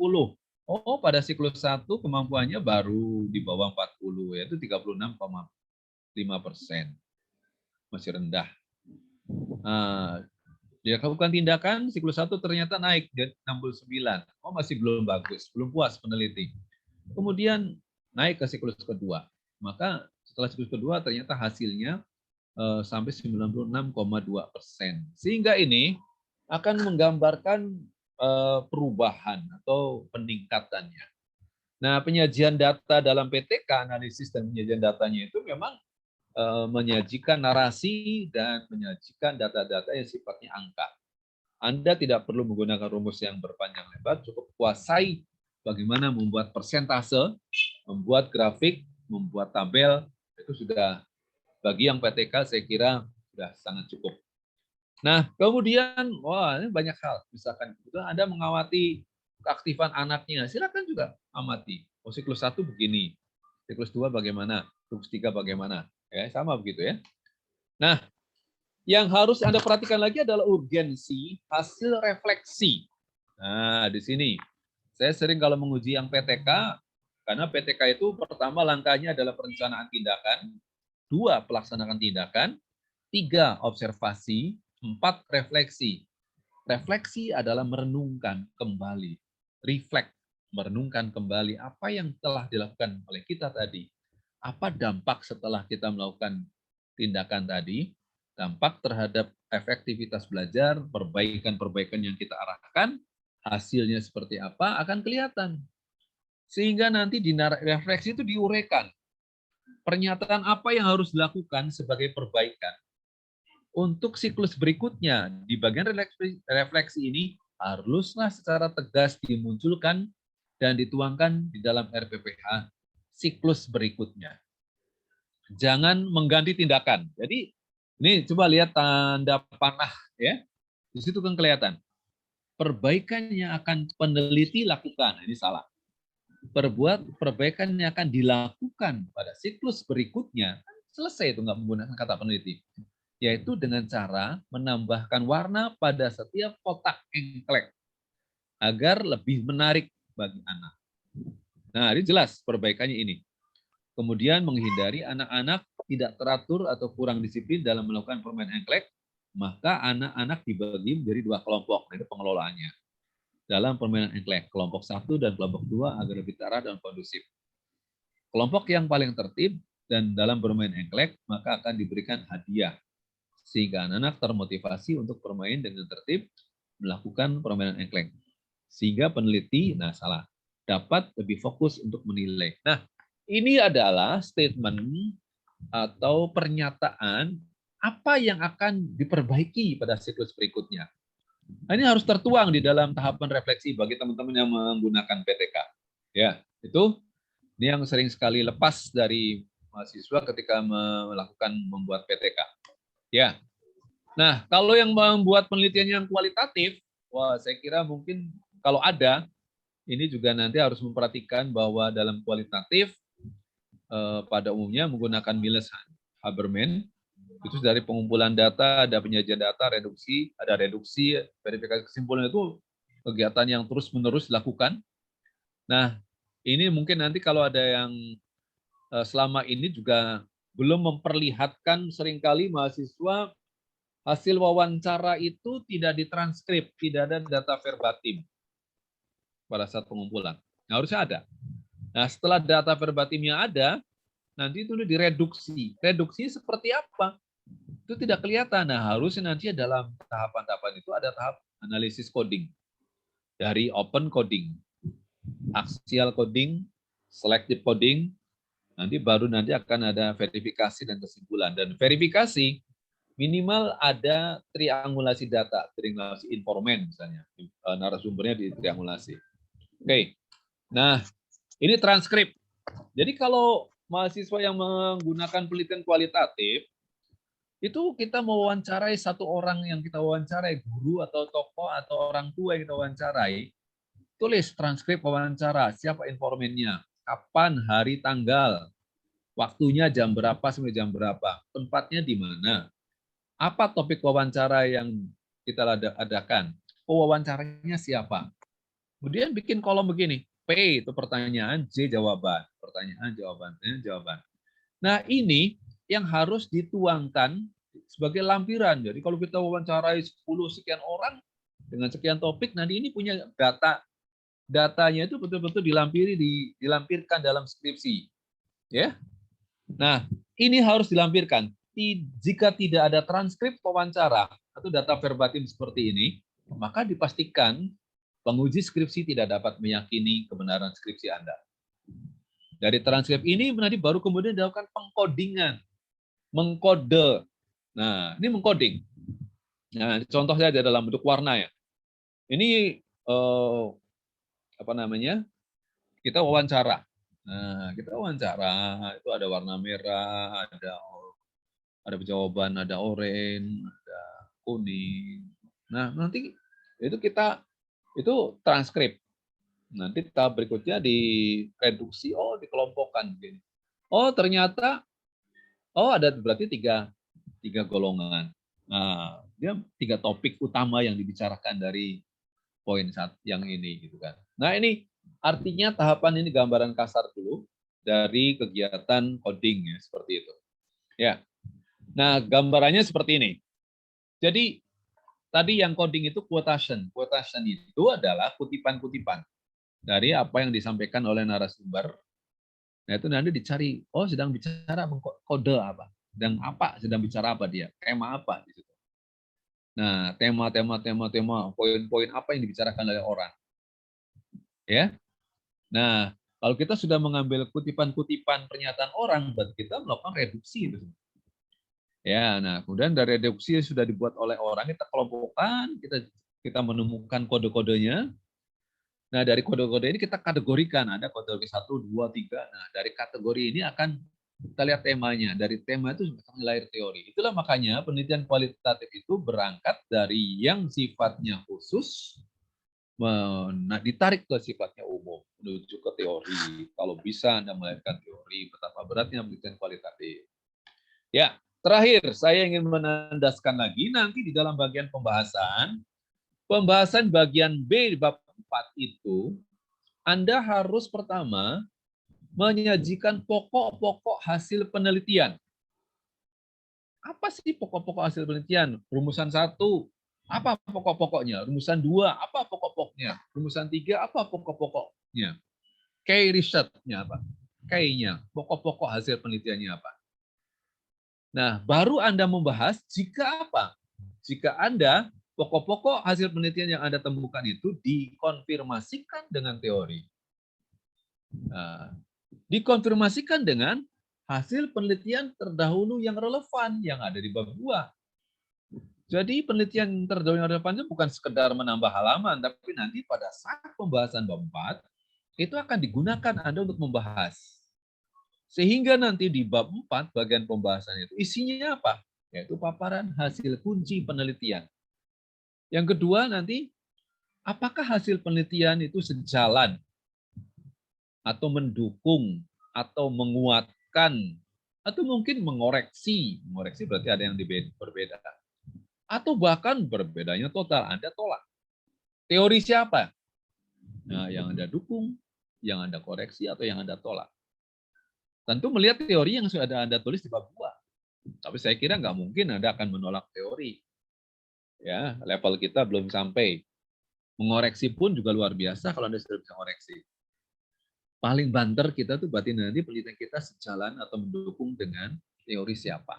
Oh, pada siklus 1 kemampuannya baru di bawah 40, yaitu 36,5%. Masih rendah. Dia lakukan tindakan, siklus 1 ternyata naik jadi 69. Oh, masih belum bagus, belum puas peneliti. Kemudian naik ke siklus kedua. Maka setelah siklus kedua ternyata hasilnya sampai 96,2%. Sehingga ini akan menggambarkan perubahan atau peningkatannya. Nah, penyajian data dalam PTK, analisis dan penyajian datanya itu memang menyajikan narasi dan menyajikan data-data yang sifatnya angka. Anda tidak perlu menggunakan rumus yang berpanjang lebar, cukup kuasai bagaimana membuat persentase, membuat grafik, membuat tabel, itu sudah bagi yang PTK saya kira sudah sangat cukup. Nah, kemudian, wah ini banyak hal. Misalkan Anda mengawati keaktifan anaknya, silakan juga amati. Oh, siklus 1 begini, siklus 2 bagaimana, siklus 3 bagaimana. Ya, sama begitu ya. Nah, yang harus Anda perhatikan lagi adalah urgensi hasil refleksi. Nah, di sini saya sering kalau menguji yang PTK, karena PTK itu pertama langkahnya adalah perencanaan tindakan, 2 pelaksanaan tindakan, 3 observasi, 4 refleksi. Refleksi adalah merenungkan kembali, reflect, merenungkan kembali apa yang telah dilakukan oleh kita tadi. Apa dampak setelah kita melakukan tindakan tadi, dampak terhadap efektivitas belajar, perbaikan-perbaikan yang kita arahkan, hasilnya seperti apa akan kelihatan. Sehingga nanti di refleksi itu diuraikan. Pernyataan apa yang harus dilakukan sebagai perbaikan. Untuk siklus berikutnya, di bagian refleksi ini, haruslah secara tegas dimunculkan dan dituangkan di dalam RPPH siklus berikutnya. Jangan mengganti tindakan. Jadi ini coba lihat tanda panah ya. Di situ kan kelihatan. Perbaikan yang akan peneliti lakukan. Ini salah. Perbaikan yang akan dilakukan pada siklus berikutnya. Selesai itu nggak menggunakan kata peneliti. Yaitu dengan cara menambahkan warna pada setiap kotak engklek. Agar lebih menarik bagi anak. Nah, ini jelas perbaikannya ini. Kemudian menghindari anak-anak tidak teratur atau kurang disiplin dalam melakukan permainan engklek, maka anak-anak dibagi menjadi 2 kelompok, itu pengelolaannya. Dalam permainan engklek, kelompok 1 dan kelompok 2 agar lebih terarah dan kondusif. Kelompok yang paling tertib dan dalam bermain engklek, maka akan diberikan hadiah. Sehingga anak-anak termotivasi untuk bermain dengan tertib, melakukan permainan engklek. Sehingga peneliti, dapat lebih fokus untuk menilai. Nah, ini adalah statement atau pernyataan apa yang akan diperbaiki pada siklus berikutnya. Nah, ini harus tertuang di dalam tahapan refleksi bagi teman-teman yang menggunakan PTK. Ya, itu ini yang sering sekali lepas dari mahasiswa ketika membuat PTK. Ya. Nah, kalau yang membuat penelitian yang kualitatif, wah saya kira mungkin kalau ada ini juga nanti harus memperhatikan bahwa dalam kualitatif pada umumnya menggunakan Miles Haberman Itu dari pengumpulan data, ada penyajian data, ada reduksi, verifikasi kesimpulan, itu kegiatan yang terus-menerus dilakukan. Nah, ini mungkin nanti kalau ada yang selama ini juga belum memperlihatkan, seringkali mahasiswa hasil wawancara itu tidak ditranskrip, tidak ada data verbatim pada saat pengumpulan. Nah, harusnya ada. Nah, setelah data verbatimnya ada, nanti itu direduksi. Reduksi seperti apa? Itu tidak kelihatan. Nah, harusnya nanti dalam tahapan-tahapan itu ada tahap analisis coding. Dari open coding, axial coding, selective coding, nanti akan ada verifikasi dan kesimpulan. Dan verifikasi minimal ada triangulasi data, triangulasi informan misalnya. Narasumbernya di triangulasi. Oke. Nah, ini transkrip. Jadi kalau mahasiswa yang menggunakan penelitian kualitatif, itu kita mewawancarai satu orang yang kita wawancarai, guru atau tokoh atau orang tua yang kita wawancarai, tulis transkrip wawancara, siapa informannya, kapan, hari, tanggal, waktunya jam berapa sampai jam berapa, tempatnya di mana, apa topik wawancara yang kita adakan, pewawancaranya siapa. Kemudian bikin kolom begini, P itu pertanyaan, J jawaban, pertanyaan, jawaban. Nah, ini yang harus dituangkan sebagai lampiran. Jadi kalau kita wawancarai 10 sekian orang dengan sekian topik, nanti ini punya datanya itu betul-betul dilampirkan dalam skripsi. Ya. Nah, ini harus dilampirkan. Jika tidak ada transkrip wawancara atau data verbatim seperti ini, maka dipastikan penguji skripsi tidak dapat meyakini kebenaran skripsi Anda. Dari transkrip ini nanti baru kemudian dilakukan pengkodingan, mengkode. Nah, ini mengkoding. Nah, contoh saja dalam bentuk warna ya. Ini kita wawancara. Nah, kita wawancara itu ada warna merah, ada jawaban, ada oranye, ada kuning. Nah, nanti itu transkrip. Nanti tahap berikutnya direduksi, dikelompokkan begini. Ternyata ada berarti tiga golongan. Nah, dia 3 topik utama yang dibicarakan dari poin yang ini gitu kan. Nah, ini artinya tahapan ini gambaran kasar dulu dari kegiatan coding ya, seperti itu. Ya. Nah, gambarannya seperti ini. Jadi tadi yang coding itu quotation. Quotation itu adalah kutipan-kutipan dari apa yang disampaikan oleh narasumber. Nah, itu nanti dicari, sedang bicara kode apa, sedang bicara apa dia, tema apa di situ. Nah, tema, poin-poin apa yang dibicarakan oleh orang. Ya. Nah, kalau kita sudah mengambil kutipan-kutipan pernyataan orang, berarti kita melakukan reduksi itu. Ya, nah, kemudian dari reduksi yang sudah dibuat oleh orang, kita kelompokkan, kita menemukan kode-kodenya. Nah, dari kode-kode ini kita kategorikan. Ada kategori 1, 2, 3. Nah, dari kategori ini akan kita lihat temanya. Dari tema itu akan lahir teori. Itulah makanya penelitian kualitatif itu berangkat dari yang sifatnya khusus, ditarik ke sifatnya umum, menuju ke teori. Kalau bisa Anda melahirkan teori, betapa beratnya penelitian kualitatif. Ya, terakhir saya ingin menandaskan lagi, nanti di dalam bagian pembahasan bagian B bab 4 itu, Anda harus pertama menyajikan pokok-pokok hasil penelitian. Apa sih pokok-pokok hasil penelitian? Rumusan 1, apa pokok-pokoknya? Rumusan 2, apa pokok-pokoknya? Rumusan 3, apa pokok-pokoknya? Key research-nya apa? Key-nya, pokok-pokok hasil penelitiannya apa? Nah, baru Anda membahas jika apa? Jika Anda pokok-pokok hasil penelitian yang Anda temukan itu dikonfirmasikan dengan teori. Nah, dikonfirmasikan dengan hasil penelitian terdahulu yang relevan yang ada di bab 2. Jadi penelitian terdahulu yang relevan itu bukan sekedar menambah halaman, tapi nanti pada saat pembahasan bab 4 itu akan digunakan Anda untuk membahas. Sehingga nanti di bab 4 bagian pembahasan itu isinya apa? Yaitu paparan hasil kunci penelitian. Yang kedua nanti, apakah hasil penelitian itu sejalan atau mendukung atau menguatkan Atau mungkin mengoreksi berarti ada yang berbeda. Atau bahkan berbedanya total, Anda tolak. Teori siapa? Nah, yang Anda dukung, yang Anda koreksi, atau yang Anda tolak. Tentu melihat teori yang sudah Anda tulis di bab 2. Tapi saya kira nggak mungkin Anda akan menolak teori. Ya, level kita belum sampai. Mengoreksi pun juga luar biasa kalau Anda sudah bisa koreksi. Paling banter kita tuh berarti nanti penelitian kita sejalan atau mendukung dengan teori siapa.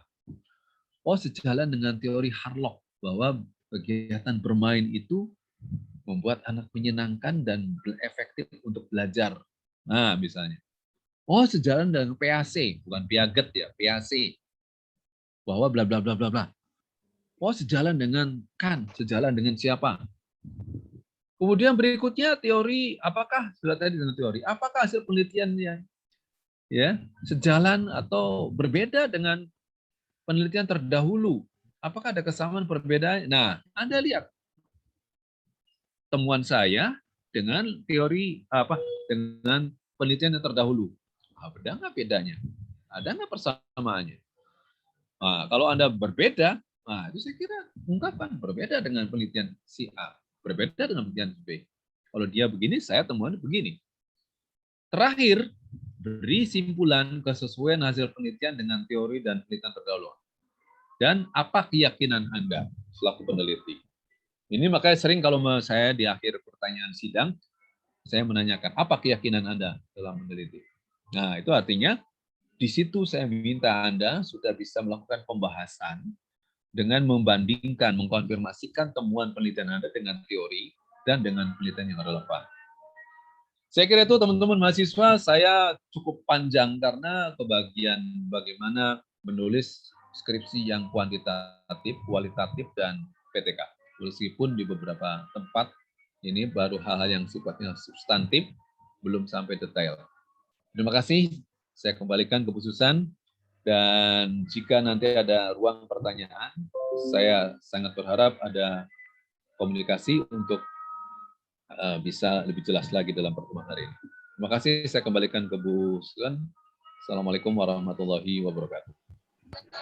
Oh, sejalan dengan teori Harlock bahwa kegiatan bermain itu membuat anak menyenangkan dan efektif untuk belajar. Nah, misalnya. Oh, sejalan dengan PAC, bukan Piaget ya, PAC. Bahwa bla bla bla bla bla. Oh, sejalan dengan Kant, sejalan dengan siapa? Kemudian berikutnya teori, apakah sudah tadi dengan teori, apakah hasil penelitiannya ya sejalan atau berbeda dengan penelitian terdahulu? Apakah ada kesamaan perbedaan? Nah, Anda lihat temuan saya dengan teori dengan penelitian yang terdahulu. Ada nggak bedanya? Ada nggak persamaannya? Nah, kalau Anda berbeda, nah itu saya kira ungkapan berbeda dengan penelitian si A. Berbeda dengan penelitian B. Kalau dia begini, saya temuan begini. Terakhir, beri simpulan kesesuaian hasil penelitian dengan teori dan penelitian terdahulu. Dan apa keyakinan Anda selaku peneliti? Ini makanya sering kalau saya di akhir pertanyaan sidang, saya menanyakan, apa keyakinan Anda dalam meneliti? Nah, itu artinya di situ saya minta Anda sudah bisa melakukan pembahasan dengan membandingkan, mengkonfirmasikan temuan penelitian Anda dengan teori dan dengan penelitian yang relevan. Saya kira itu teman-teman mahasiswa, saya cukup panjang karena kebagian bagaimana menulis skripsi yang kuantitatif, kualitatif, dan PTK. Meskipun di beberapa tempat ini baru hal-hal yang sifatnya substantif, belum sampai detail. Terima kasih, saya kembalikan ke Bu Susan. Dan jika nanti ada ruang pertanyaan, saya sangat berharap ada komunikasi untuk bisa lebih jelas lagi dalam pertemuan hari ini. Terima kasih, saya kembalikan ke Bu Susan. Assalamualaikum warahmatullahi wabarakatuh.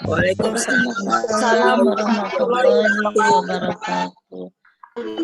Waalaikumsalam Waalaikumsalam warahmatullahi wabarakatuh.